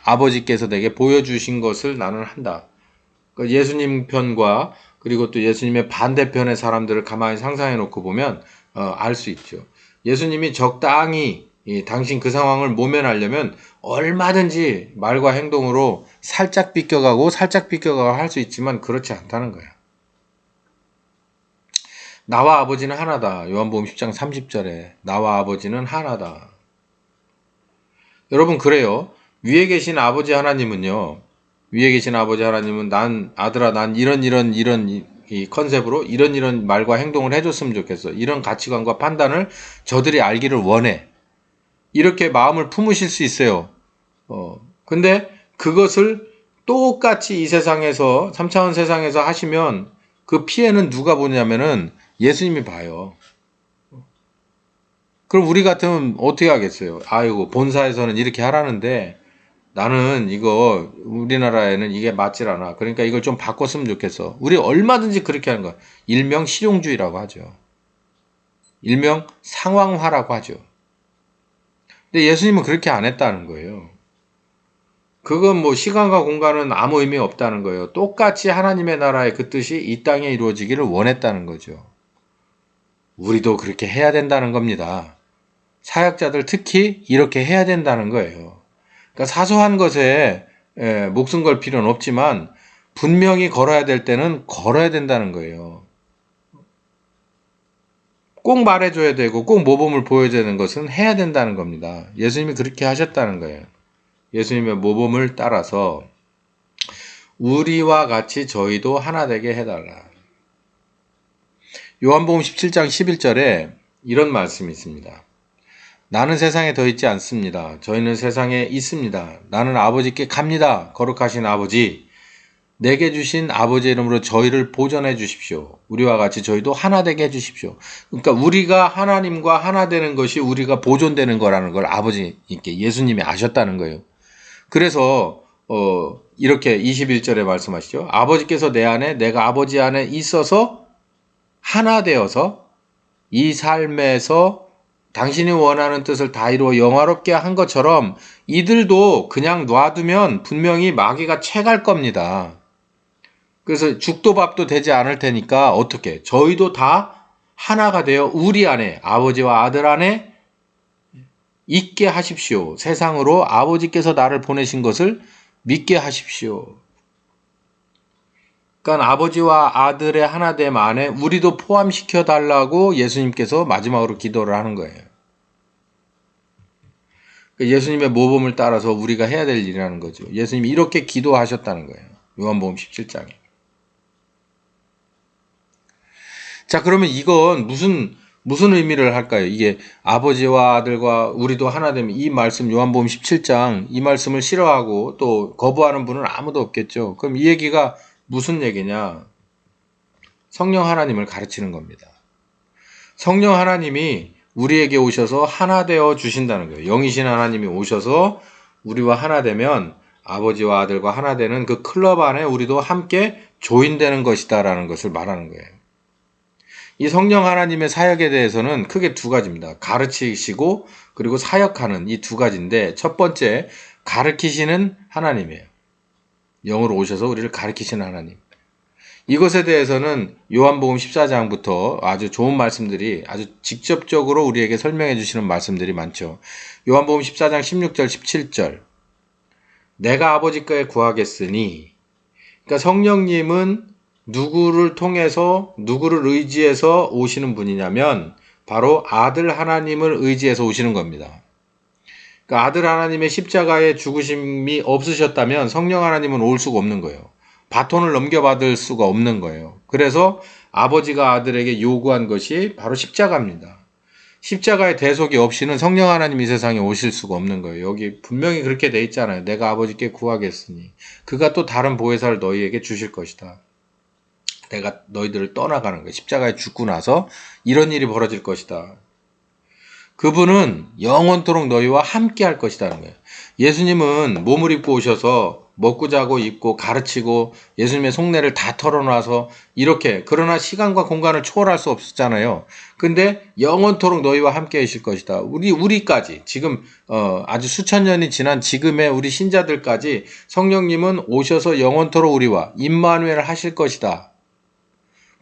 [SPEAKER 1] 아버지께서 내게 보여주신 것을 나는 한다. 그러니까 예수님 편과 그리고 또 예수님의 반대편의 사람들을 가만히 상상해 놓고 보면 알 수 있죠. 예수님이 적당히 당신 그 상황을 모면하려면 얼마든지 말과 행동으로 살짝 비껴가고 할 수 있지만 그렇지 않다는 거야. 나와 아버지는 하나다. 요한복음 10장 30절에 나와 아버지는 하나다. 여러분 그래요. 위에 계신 아버지 하나님은요. 난 아들아 난 이런 이 컨셉으로 이런 말과 행동을 해줬으면 좋겠어. 이런 가치관과 판단을 저들이 알기를 원해. 이렇게 마음을 품으실 수 있어요. 근데 그것을 똑같이 이 세상에서 3차원 세상에서 하시면 그 피해는 누가 보냐면은 예수님이 봐요. 그럼 우리 같으면 어떻게 하겠어요? 아이고 본사에서는 이렇게 하라는데 나는 이거 우리나라에는 이게 맞질 않아. 그러니까 이걸 좀 바꿨으면 좋겠어. 우리 얼마든지 그렇게 하는 거야. 일명 실용주의라고 하죠. 일명 상황화라고 하죠. 근데 예수님은 그렇게 안 했다는 거예요. 그건 뭐 시간과 공간은 아무 의미 없다는 거예요. 똑같이 하나님의 나라의 그 뜻이 이 땅에 이루어지기를 원했다는 거죠. 우리도 그렇게 해야 된다는 겁니다. 사역자들 특히 이렇게 해야 된다는 거예요. 그러니까 사소한 것에 목숨 걸 필요는 없지만 분명히 걸어야 될 때는 걸어야 된다는 거예요. 꼭 말해줘야 되고 꼭 모범을 보여줘야 되는 것은 해야 된다는 겁니다. 예수님이 그렇게 하셨다는 거예요. 예수님의 모범을 따라서 우리와 같이 저희도 하나 되게 해달라. 요한복음 17장 11절에 이런 말씀이 있습니다. 나는 세상에 더 있지 않습니다. 저희는 세상에 있습니다. 나는 아버지께 갑니다. 거룩하신 아버지, 내게 주신 아버지의 이름으로 저희를 보존해 주십시오. 우리와 같이 저희도 하나 되게 해 주십시오. 그러니까 우리가 하나님과 하나 되는 것이 우리가 보존되는 거라는 걸 아버지께 예수님이 아셨다는 거예요. 그래서 이렇게 21절에 말씀하시죠. 아버지께서 내 안에 내가 아버지 안에 있어서 하나 되어서 이 삶에서 당신이 원하는 뜻을 다 이루어 영화롭게 한 것처럼 이들도 그냥 놔두면 분명히 마귀가 채갈 겁니다. 그래서 죽도 밥도 되지 않을 테니까 어떻게? 저희도 다 하나가 되어 우리 안에 아버지와 아들 안에 있게 하십시오. 세상으로 아버지께서 나를 보내신 것을 믿게 하십시오. 그러니까 아버지와 아들의 하나됨 안에 우리도 포함시켜 달라고 예수님께서 마지막으로 기도를 하는 거예요. 예수님의 모범을 따라서 우리가 해야 될 일이라는 거죠. 예수님이 이렇게 기도하셨다는 거예요. 요한복음 17장에. 자, 그러면 이건 무슨 의미를 할까요? 이게 아버지와 아들과 우리도 하나 되면 이 말씀 요한복음 17장 이 말씀을 싫어하고 또 거부하는 분은 아무도 없겠죠. 그럼 이 얘기가 무슨 얘기냐? 성령 하나님을 가르치는 겁니다. 성령 하나님이 우리에게 오셔서 하나 되어 주신다는 거예요. 영이신 하나님이 오셔서 우리와 하나 되면 아버지와 아들과 하나 되는 그 클럽 안에 우리도 함께 조인되는 것이다라는 것을 말하는 거예요. 이 성령 하나님의 사역에 대해서는 크게 두 가지입니다. 가르치시고 그리고 사역하는 이 두 가지인데 첫 번째 가르치시는 하나님이에요. 영으로 오셔서 우리를 가르치시는 하나님. 이것에 대해서는 요한복음 14장부터 아주 좋은 말씀들이 아주 직접적으로 우리에게 설명해 주시는 말씀들이 많죠. 요한복음 14장 16절 17절 내가 아버지께 구하겠으니 그러니까 성령님은 누구를 통해서 누구를 의지해서 오시는 분이냐면 바로 아들 하나님을 의지해서 오시는 겁니다. 그러니까 아들 하나님의 십자가의 죽으심이 없으셨다면 성령 하나님은 올 수가 없는 거예요. 바톤을 넘겨받을 수가 없는 거예요. 그래서 아버지가 아들에게 요구한 것이 바로 십자가입니다. 십자가의 대속이 없이는 성령 하나님 이 세상에 오실 수가 없는 거예요. 여기 분명히 그렇게 돼 있잖아요. 내가 아버지께 구하겠으니 그가 또 다른 보혜사를 너희에게 주실 것이다. 내가 너희들을 떠나가는 거예요. 십자가에 죽고 나서 이런 일이 벌어질 것이다. 그분은 영원토록 너희와 함께 할 것이라는 거예요. 예수님은 몸을 입고 오셔서 먹고 자고 입고 가르치고 예수님의 속내를 다 털어놔서 이렇게 그러나 시간과 공간을 초월할 수 없었잖아요. 근데 영원토록 너희와 함께 하실 것이다. 우리까지 지금 아주 수천 년이 지난 지금의 우리 신자들까지 성령님은 오셔서 영원토록 우리와 임마누엘 하실 것이다.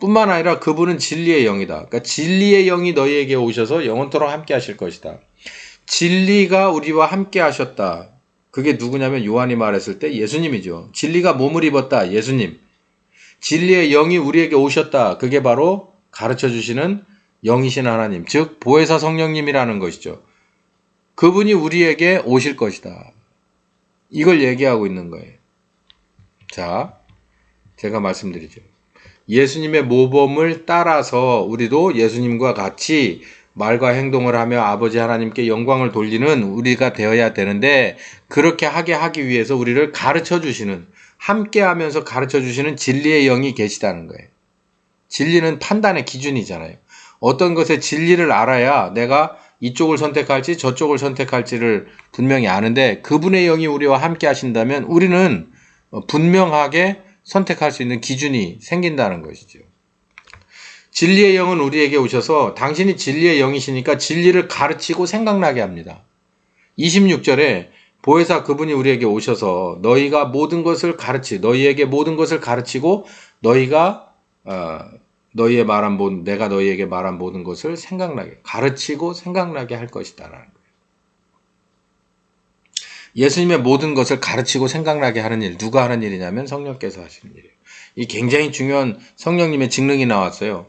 [SPEAKER 1] 뿐만 아니라 그분은 진리의 영이다. 그러니까 진리의 영이 너희에게 오셔서 영원토록 함께 하실 것이다. 진리가 우리와 함께 하셨다. 그게 누구냐면 요한이 말했을 때 예수님이죠. 진리가 몸을 입었다. 예수님. 진리의 영이 우리에게 오셨다. 그게 바로 가르쳐 주시는 영이신 하나님. 즉 보혜사 성령님이라는 것이죠. 그분이 우리에게 오실 것이다. 이걸 얘기하고 있는 거예요. 자, 제가 말씀드리죠. 예수님의 모범을 따라서 우리도 예수님과 같이 말과 행동을 하며 아버지 하나님께 영광을 돌리는 우리가 되어야 되는데 그렇게 하기 위해서 우리를 가르쳐 주시는 함께 하면서 가르쳐 주시는 진리의 영이 계시다는 거예요. 진리는 판단의 기준이잖아요. 어떤 것의 진리를 알아야 내가 이쪽을 선택할지 저쪽을 선택할지를 분명히 아는데 그분의 영이 우리와 함께 하신다면 우리는 분명하게 선택할 수 있는 기준이 생긴다는 것이죠. 진리의 영은 우리에게 오셔서 당신이 진리의 영이시니까 진리를 가르치고 생각나게 합니다. 26절에 보혜사 그분이 우리에게 오셔서 너희에게 모든 것을 가르치고 너희가 내가 너희에게 말한 모든 것을 가르치고 생각나게 할 것이다라는 거예요. 예수님의 모든 것을 가르치고 생각나게 하는 일, 누가 하는 일이냐면 성령께서 하시는 일이에요. 이 굉장히 중요한 성령님의 직능이 나왔어요.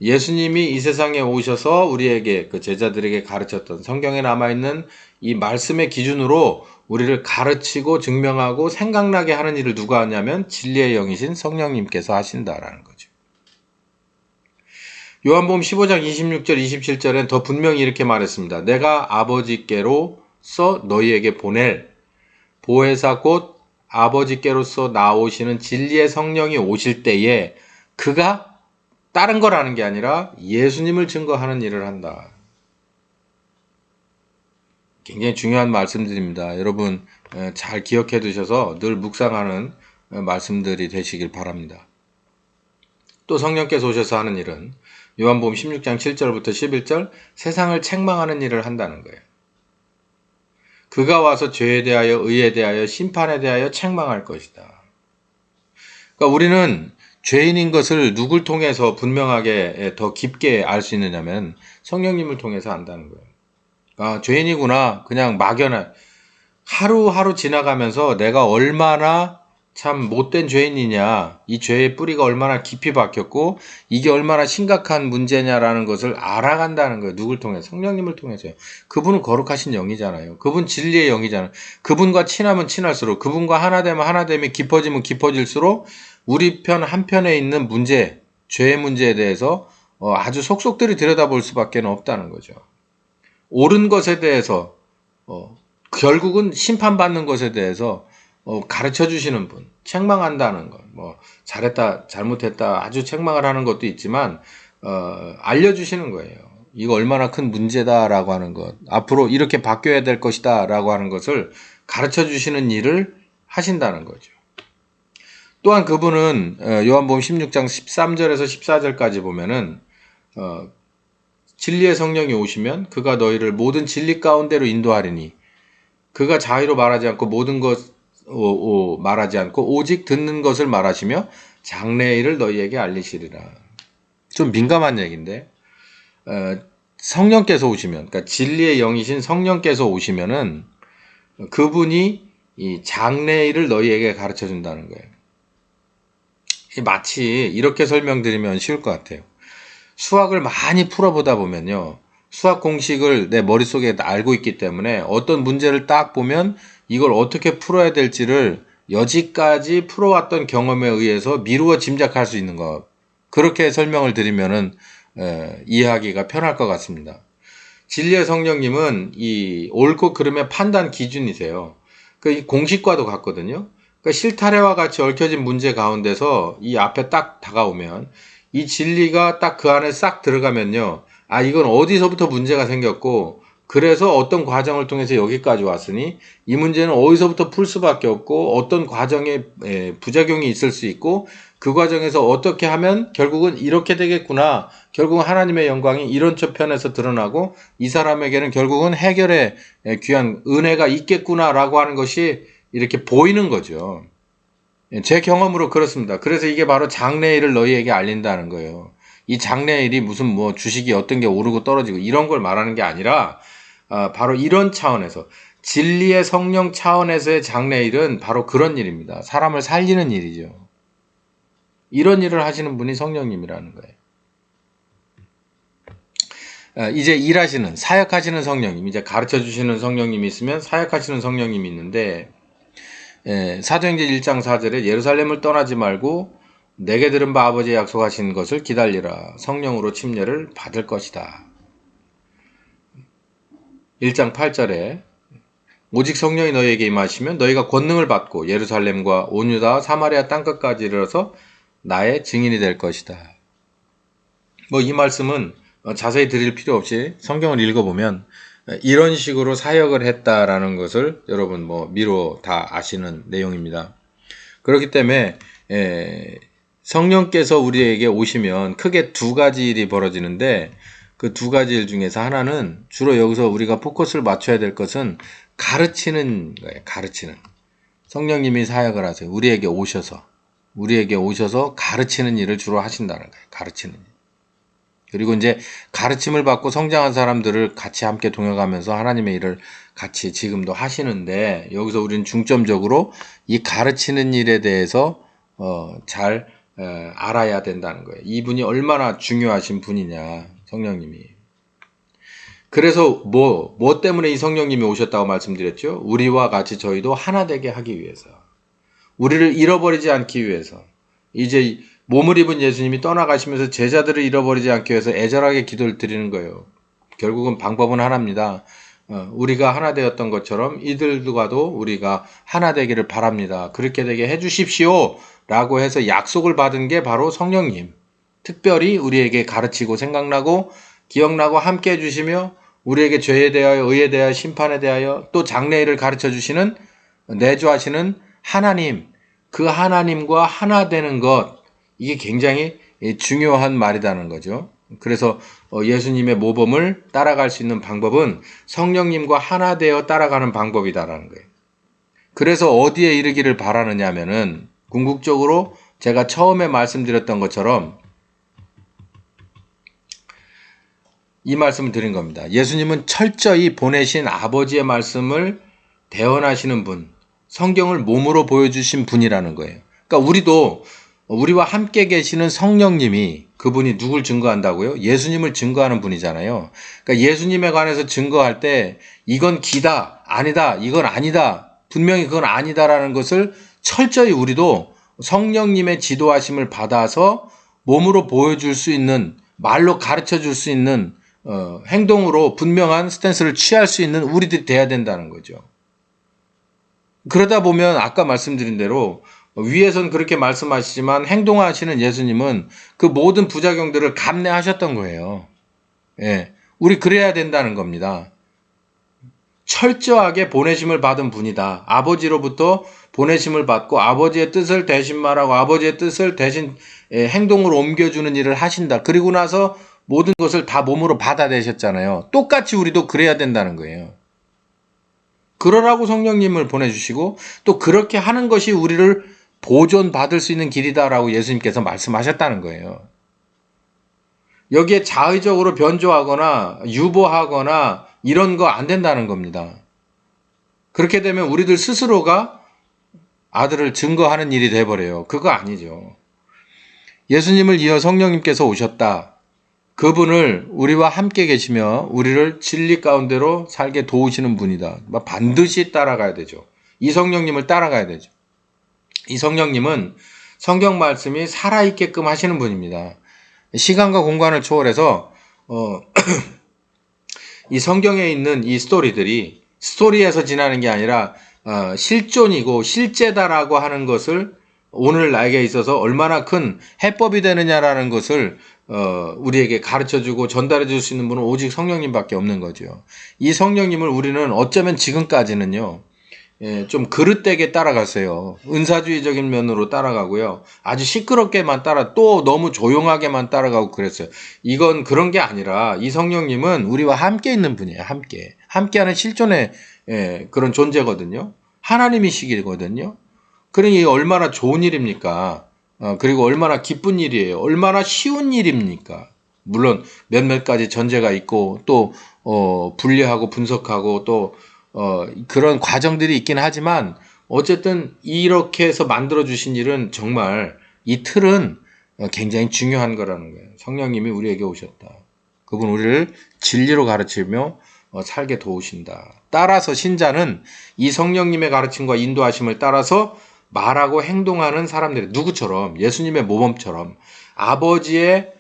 [SPEAKER 1] 예수님이 이 세상에 오셔서 우리에게 그 제자들에게 가르쳤던 성경에 남아있는 이 말씀의 기준으로 우리를 가르치고 증명하고 생각나게 하는 일을 누가 하냐면 진리의 영이신 성령님께서 하신다라는 거죠. 요한복음 15장 26절 27절엔 더 분명히 이렇게 말했습니다. 내가 아버지께로서 너희에게 보낼 보혜사 곧 아버지께로서 나오시는 진리의 성령이 오실 때에 그가 다른 거라는 게 아니라 예수님을 증거하는 일을 한다. 굉장히 중요한 말씀들입니다. 여러분 잘 기억해 두셔서 늘 묵상하는 말씀들이 되시길 바랍니다. 또 성령께서 오셔서 하는 일은 요한복음 16장 7절부터 11절 세상을 책망하는 일을 한다는 거예요. 그가 와서 죄에 대하여 의에 대하여 심판에 대하여 책망할 것이다. 그러니까 우리는 죄인인 것을 누굴 통해서 분명하게 더 깊게 알 수 있느냐면 성령님을 통해서 안다는 거예요. 아, 죄인이구나. 그냥 막연한 하루하루 지나가면서 내가 얼마나 참 못된 죄인이냐, 이 죄의 뿌리가 얼마나 깊이 박혔고 이게 얼마나 심각한 문제냐라는 것을 알아간다는 거예요. 누굴 통해? 성령님을 통해서요. 그분은 거룩하신 영이잖아요. 그분 진리의 영이잖아요. 그분과 친하면 친할수록, 그분과 하나됨이 깊어지면 깊어질수록 우리 편 한편에 있는 문제, 죄의 문제에 대해서 아주 속속들이 들여다볼 수밖에 없다는 거죠. 옳은 것에 대해서 결국은 심판받는 것에 대해서 가르쳐 주시는 분, 책망한다는 것, 잘했다, 잘못했다, 아주 책망을 하는 것도 있지만 알려주시는 거예요. 이거 얼마나 큰 문제다라고 하는 것, 앞으로 이렇게 바뀌어야 될 것이다라고 하는 것을 가르쳐 주시는 일을 하신다는 거죠. 또한 그분은 요한복음 16장 13절에서 14절까지 보면은 진리의 성령이 오시면 그가 너희를 모든 진리 가운데로 인도하리니 그가 자의로 말하지 않고 모든 것 말하지 않고 오직 듣는 것을 말하시며 장래의 일을 너희에게 알리시리라. 좀 민감한 얘기인데 성령께서 오시면, 그러니까 진리의 영이신 성령께서 오시면은 그분이 이 장래의 일을 너희에게 가르쳐 준다는 거예요. 마치 이렇게 설명드리면 쉬울 것 같아요. 수학을 많이 풀어보다 보면요. 수학 공식을 내 머릿속에 알고 있기 때문에 어떤 문제를 딱 보면 이걸 어떻게 풀어야 될지를 여지까지 풀어왔던 경험에 의해서 미루어 짐작할 수 있는 것. 그렇게 설명을 드리면은 이해하기가 편할 것 같습니다. 진리의 성령님은 이 옳고 그름의 판단 기준이세요. 이 공식과도 같거든요. 그러니까 실타래와 같이 얽혀진 문제 가운데서 이 앞에 딱 다가오면 이 진리가 딱 그 안에 싹 들어가면요. 아, 이건 어디서부터 문제가 생겼고 그래서 어떤 과정을 통해서 여기까지 왔으니 이 문제는 어디서부터 풀 수밖에 없고 어떤 과정에 부작용이 있을 수 있고 그 과정에서 어떻게 하면 결국은 이렇게 되겠구나. 결국은 하나님의 영광이 이런 저편에서 드러나고 이 사람에게는 결국은 해결의 귀한 은혜가 있겠구나라고 하는 것이 이렇게 보이는 거죠. 제 경험으로 그렇습니다. 그래서 이게 바로 장래일을 너희에게 알린다는 거예요. 이 장래일이 무슨 주식이 어떤 게 오르고 떨어지고 이런 걸 말하는 게 아니라 바로 이런 차원에서 진리의 성령 차원에서의 장래일은 바로 그런 일입니다. 사람을 살리는 일이죠. 이런 일을 하시는 분이 성령님이라는 거예요. 이제 일하시는 사역하시는 성령님, 이제 가르쳐 주시는 성령님이 있으면 사역하시는 성령님이 있는데 사도행전 1장 4절에 예루살렘을 떠나지 말고 내게 들은 바 아버지의 약속하신 것을 기다리라. 성령으로 침례를 받을 것이다. 1장 8절에 오직 성령이 너희에게 임하시면 너희가 권능을 받고 예루살렘과 온 유다와 사마리아 땅끝까지 이르러서 나의 증인이 될 것이다. 이 말씀은 자세히 드릴 필요 없이 성경을 읽어보면 이런 식으로 사역을 했다라는 것을 여러분 미로 다 아시는 내용입니다. 그렇기 때문에 성령께서 우리에게 오시면 크게 두 가지 일이 벌어지는데 그 두 가지 일 중에서 하나는 주로 여기서 우리가 포커스를 맞춰야 될 것은 가르치는 거예요. 가르치는. 성령님이 사역을 하세요. 우리에게 오셔서 가르치는 일을 주로 하신다는 거예요. 가르치는 일. 그리고 이제 가르침을 받고 성장한 사람들을 같이 함께 동역하면서 하나님의 일을 같이 지금도 하시는데 여기서 우리는 중점적으로 이 가르치는 일에 대해서 잘 알아야 된다는 거예요. 이분이 얼마나 중요하신 분이냐, 성령님이. 그래서 뭐 때문에 이 성령님이 오셨다고 말씀드렸죠? 우리와 같이 저희도 하나 되게 하기 위해서. 우리를 잃어버리지 않기 위해서. 이제 몸을 입은 예수님이 떠나가시면서 제자들을 잃어버리지 않기 위해서 애절하게 기도를 드리는 거예요. 결국은 방법은 하나입니다. 우리가 하나 되었던 것처럼 이들과도 우리가 하나 되기를 바랍니다. 그렇게 되게 해주십시오 라고 해서 약속을 받은 게 바로 성령님. 특별히 우리에게 가르치고 생각나고 기억나고 함께 해주시며 우리에게 죄에 대하여 의에 대하여 심판에 대하여 또 장래일을 가르쳐 주시는 내주하시는 하나님, 그 하나님과 하나 되는 것, 이게 굉장히 중요한 말이라는 거죠. 그래서 예수님의 모범을 따라갈 수 있는 방법은 성령님과 하나 되어 따라가는 방법이다라는 거예요. 그래서 어디에 이르기를 바라느냐 하면은 궁극적으로 제가 처음에 말씀드렸던 것처럼 이 말씀을 드린 겁니다. 예수님은 철저히 보내신 아버지의 말씀을 대언하시는 분, 성경을 몸으로 보여주신 분이라는 거예요. 그러니까 우리도 우리와 함께 계시는 성령님이 그분이 누굴 증거한다고요? 예수님을 증거하는 분이잖아요. 그러니까 예수님에 관해서 증거할 때 이건 기다, 아니다, 이건 아니다, 분명히 그건 아니다라는 것을 철저히 우리도 성령님의 지도하심을 받아서 몸으로 보여줄 수 있는, 말로 가르쳐 줄 수 있는 행동으로 분명한 스탠스를 취할 수 있는 우리들이 돼야 된다는 거죠. 그러다 보면 아까 말씀드린 대로 위에선 그렇게 말씀하시지만 행동하시는 예수님은 그 모든 부작용들을 감내하셨던 거예요. 예, 우리 그래야 된다는 겁니다. 철저하게 보내심을 받은 분이다. 아버지로부터 보내심을 받고 아버지의 뜻을 대신 말하고 아버지의 뜻을 대신 행동으로 옮겨주는 일을 하신다. 그리고 나서 모든 것을 다 몸으로 받아내셨잖아요. 똑같이 우리도 그래야 된다는 거예요. 그러라고 성령님을 보내주시고 또 그렇게 하는 것이 우리를 보존받을 수 있는 길이다라고 예수님께서 말씀하셨다는 거예요. 여기에 자의적으로 변조하거나 유보하거나 이런 거 안 된다는 겁니다. 그렇게 되면 우리들 스스로가 아들을 증거하는 일이 돼버려요. 그거 아니죠. 예수님을 이어 성령님께서 오셨다. 그분을 우리와 함께 계시며 우리를 진리 가운데로 살게 도우시는 분이다. 반드시 따라가야 되죠. 이 성령님을 따라가야 되죠. 이 성령님은 성경 말씀이 살아있게끔 하시는 분입니다. 시간과 공간을 초월해서 이 성경에 있는 이 스토리들이 스토리에서 지나는 게 아니라 실존이고 실제다라고 하는 것을 오늘 나에게 있어서 얼마나 큰 해법이 되느냐라는 것을 우리에게 가르쳐주고 전달해 줄 수 있는 분은 오직 성령님밖에 없는 거죠. 이 성령님을 우리는 어쩌면 지금까지는요, 좀 그릇되게 따라갔어요. 은사주의적인 면으로 따라가고요. 아주 시끄럽게만 또 너무 조용하게만 따라가고 그랬어요. 이건 그런 게 아니라 이 성령님은 우리와 함께 있는 분이에요. 함께하는 실존의 그런 존재거든요. 하나님이시거든요. 그러니 얼마나 좋은 일입니까? 그리고 얼마나 기쁜 일이에요. 얼마나 쉬운 일입니까? 물론 몇몇 가지 전제가 있고 또 분리하고 분석하고 또 그런 과정들이 있긴 하지만 어쨌든 이렇게 해서 만들어 주신 일은 정말 이 틀은 굉장히 중요한 거라는 거예요. 성령님이 우리에게 오셨다. 그분 우리를 진리로 가르치며 살게 도우신다. 따라서 신자는 이 성령님의 가르침과 인도하심을 따라서 말하고 행동하는 사람들이 누구처럼 예수님의 모범처럼 아버지의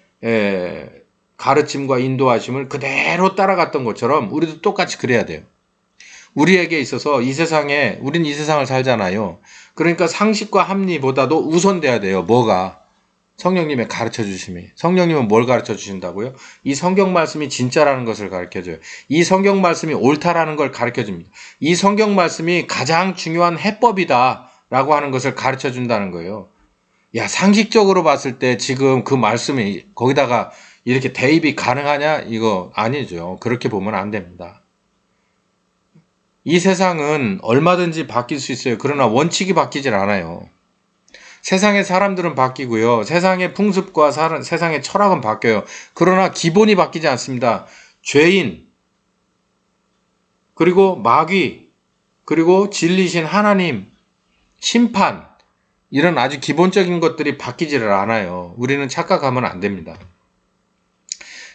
[SPEAKER 1] 가르침과 인도하심을 그대로 따라갔던 것처럼 우리도 똑같이 그래야 돼요. 우리에게 있어서 이 세상에 우린 이 세상을 살잖아요. 그러니까 상식과 합리보다도 우선돼야 돼요. 뭐가? 성령님의 가르쳐 주심이. 성령님은 뭘 가르쳐 주신다고요? 이 성경 말씀이 진짜라는 것을 가르쳐 줘요. 이 성경 말씀이 옳다라는 걸 가르쳐 줍니다. 이 성경 말씀이 가장 중요한 해법이다 라고 하는 것을 가르쳐 준다는 거예요. 야, 상식적으로 봤을 때 지금 그 말씀이 거기다가 이렇게 대입이 가능하냐? 이거 아니죠. 그렇게 보면 안 됩니다. 이 세상은 얼마든지 바뀔 수 있어요. 그러나 원칙이 바뀌질 않아요. 세상의 사람들은 바뀌고요. 세상의 풍습과 세상의 철학은 바뀌어요. 그러나 기본이 바뀌지 않습니다. 죄인, 그리고 마귀, 그리고 진리신 하나님, 심판, 이런 아주 기본적인 것들이 바뀌지를 않아요. 우리는 착각하면 안 됩니다.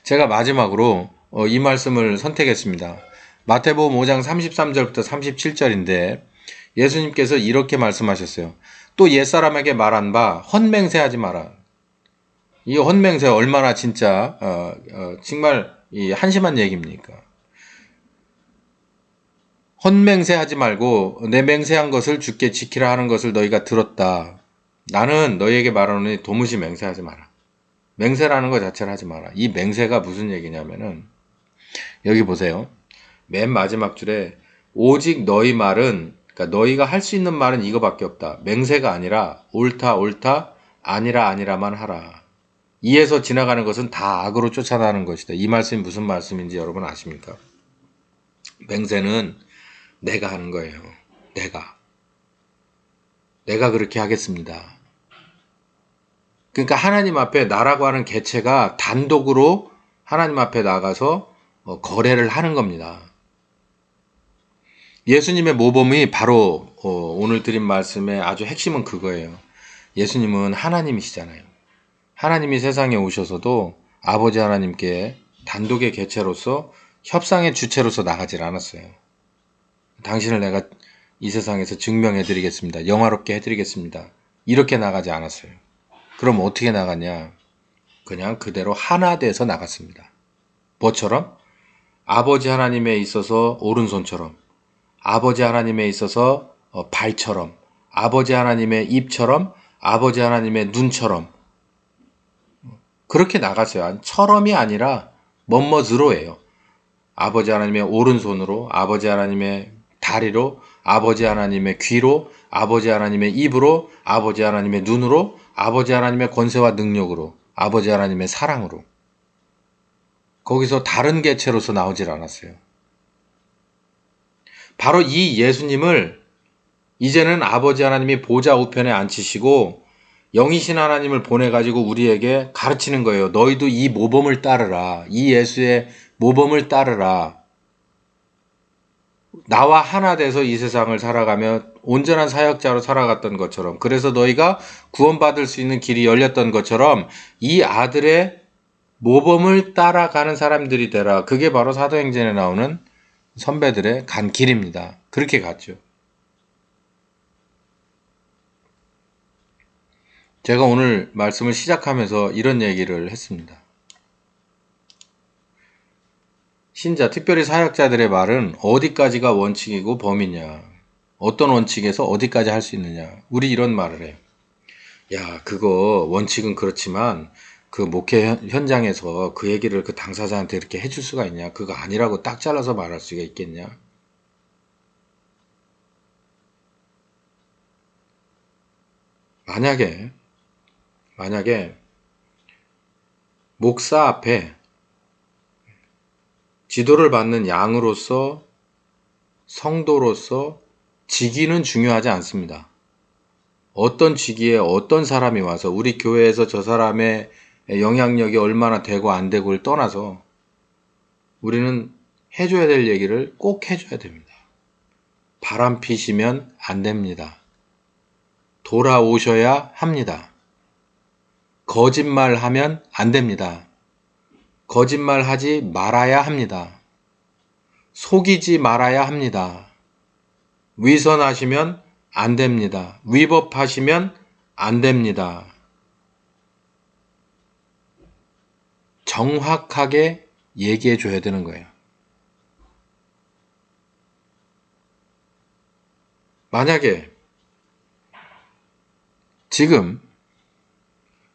[SPEAKER 1] 제가 마지막으로 이 말씀을 선택했습니다. 마태복음 5장 33절부터 37절인데 예수님께서 이렇게 말씀하셨어요. 또 옛사람에게 말한 바 헛맹세하지 마라. 이 헛맹세 얼마나 진짜 정말 한심한 얘기입니까? 헛맹세하지 말고 내 맹세한 것을 주께 지키라 하는 것을 너희가 들었다. 나는 너희에게 말하노니 도무지 맹세하지 마라. 맹세라는 것 자체를 하지 마라. 이 맹세가 무슨 얘기냐면은 여기 보세요. 맨 마지막 줄에 오직 너희 말은, 그러니까 너희가 할 수 있는 말은 이거밖에 없다. 맹세가 아니라 옳다 옳다 아니라 아니라만 하라. 이에서 지나가는 것은 다 악으로 쫓아나는 것이다. 이 말씀이 무슨 말씀인지 여러분 아십니까? 맹세는 내가 하는 거예요. 내가 그렇게 하겠습니다. 그러니까 하나님 앞에 나라고 하는 개체가 단독으로 하나님 앞에 나가서 거래를 하는 겁니다. 예수님의 모범이 바로 오늘 드린 말씀의 아주 핵심은 그거예요. 예수님은 하나님이시잖아요. 하나님이 세상에 오셔서도 아버지 하나님께 단독의 개체로서 협상의 주체로서 나가질 않았어요. 당신을 내가 이 세상에서 증명해드리겠습니다. 영화롭게 해드리겠습니다. 이렇게 나가지 않았어요. 그럼 어떻게 나갔냐? 그냥 그대로 하나 돼서 나갔습니다. 뭐처럼? 아버지 하나님에 있어서 오른손처럼, 아버지 하나님에 있어서 발처럼, 아버지 하나님의 입처럼, 아버지 하나님의 눈처럼 그렇게 나갔어요. 처럼이 아니라 멋멋으로예요. 아버지 하나님의 오른손으로, 아버지 하나님의 다리로, 아버지 하나님의 귀로, 아버지 하나님의 입으로, 아버지 하나님의 눈으로, 아버지 하나님의 권세와 능력으로, 아버지 하나님의 사랑으로. 거기서 다른 개체로서 나오질 않았어요. 바로 이 예수님을 이제는 아버지 하나님이 보좌 우편에 앉히시고 영이신 하나님을 보내가지고 우리에게 가르치는 거예요. 너희도 이 모범을 따르라. 이 예수의 모범을 따르라. 나와 하나 돼서 이 세상을 살아가며 온전한 사역자로 살아갔던 것처럼, 그래서 너희가 구원받을 수 있는 길이 열렸던 것처럼 이 아들의 모범을 따라가는 사람들이 되라. 그게 바로 사도행전에 나오는 선배들의 간 길입니다. 그렇게 갔죠. 제가 오늘 말씀을 시작하면서 이런 얘기를 했습니다. 신자, 특별히 사역자들의 말은 어디까지가 원칙이고 범위냐, 어떤 원칙에서 어디까지 할 수 있느냐. 우리 이런 말을 해요. 야, 그거 원칙은 그렇지만 그 목회 현장에서 그 얘기를 그 당사자한테 이렇게 해줄 수가 있냐? 그거 아니라고 딱 잘라서 말할 수가 있겠냐? 만약에 목사 앞에 지도를 받는 양으로서, 성도로서 직위는 중요하지 않습니다. 어떤 직위에 어떤 사람이 와서 우리 교회에서 저 사람의 영향력이 얼마나 되고 안 되고를 떠나서 우리는 해줘야 될 얘기를 꼭 해줘야 됩니다. 바람 피시면 안 됩니다. 돌아오셔야 합니다. 거짓말하면 안 됩니다. 거짓말하지 말아야 합니다. 속이지 말아야 합니다. 위선하시면 안 됩니다. 위법하시면 안 됩니다. 정확하게 얘기해 줘야 되는 거예요. 만약에 지금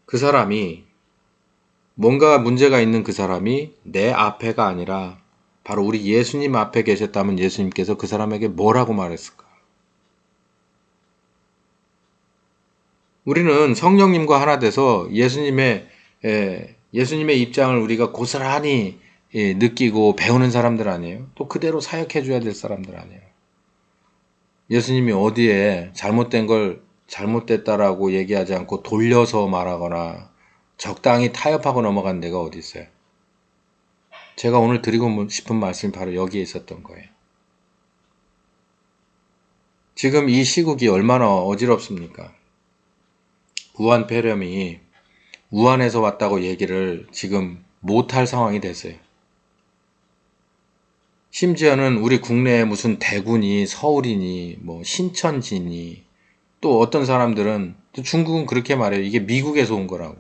[SPEAKER 1] 그 사람이 뭔가 문제가 있는 그 사람이 내 앞에가 아니라 바로 우리 예수님 앞에 계셨다면 예수님께서 그 사람에게 뭐라고 말했을까? 우리는 성령님과 하나 돼서 예수님의 입장을 우리가 고스란히 느끼고 배우는 사람들 아니에요? 또 그대로 사역해 줘야 될 사람들 아니에요? 예수님이 어디에 잘못된 걸 잘못됐다라고 얘기하지 않고 돌려서 말하거나 적당히 타협하고 넘어간 데가 어디 있어요? 제가 오늘 드리고 싶은 말씀이 바로 여기에 있었던 거예요. 지금 이 시국이 얼마나 어지럽습니까? 우한 폐렴이 우한에서 왔다고 얘기를 지금 못할 상황이 됐어요. 심지어는 우리 국내에 무슨 대구니 서울이니 뭐 신천지니 또 어떤 사람들은 또 중국은 그렇게 말해요. 이게 미국에서 온 거라고.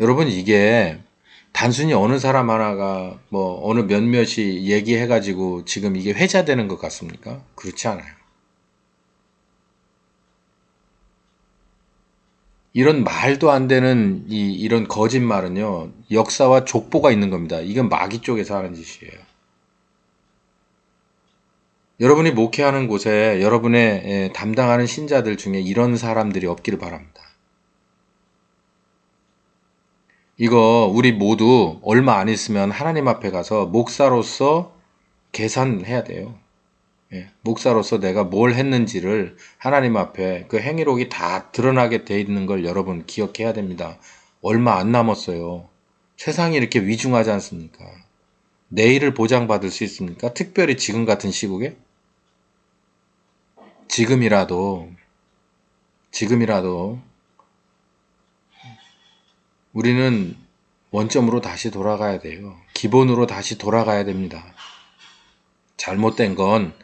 [SPEAKER 1] 여러분 이게 단순히 어느 사람 하나가 뭐 어느 몇몇이 얘기해가지고 지금 이게 회자되는 것 같습니까? 그렇지 않아요. 이런 말도 안 되는 이런 거짓말은요, 역사와 족보가 있는 겁니다. 이건 마귀 쪽에서 하는 짓이에요. 여러분이 목회하는 곳에 여러분의 담당하는 신자들 중에 이런 사람들이 없기를 바랍니다. 이거 우리 모두 얼마 안 있으면 하나님 앞에 가서 목사로서 계산해야 돼요. 목사로서 내가 뭘 했는지를 하나님 앞에 그 행위록이 다 드러나게 돼 있는 걸 여러분 기억해야 됩니다. 얼마 안 남았어요. 세상이 이렇게 위중하지 않습니까? 내일을 보장받을 수 있습니까? 특별히 지금 같은 시국에? 지금이라도 우리는 원점으로 다시 돌아가야 돼요. 기본으로 다시 돌아가야 됩니다. 잘못된 건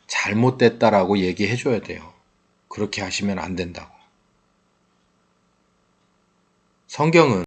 [SPEAKER 1] 잘못됐다라고 얘기해 줘야 돼요. 그렇게 하시면 안 된다고. 성경은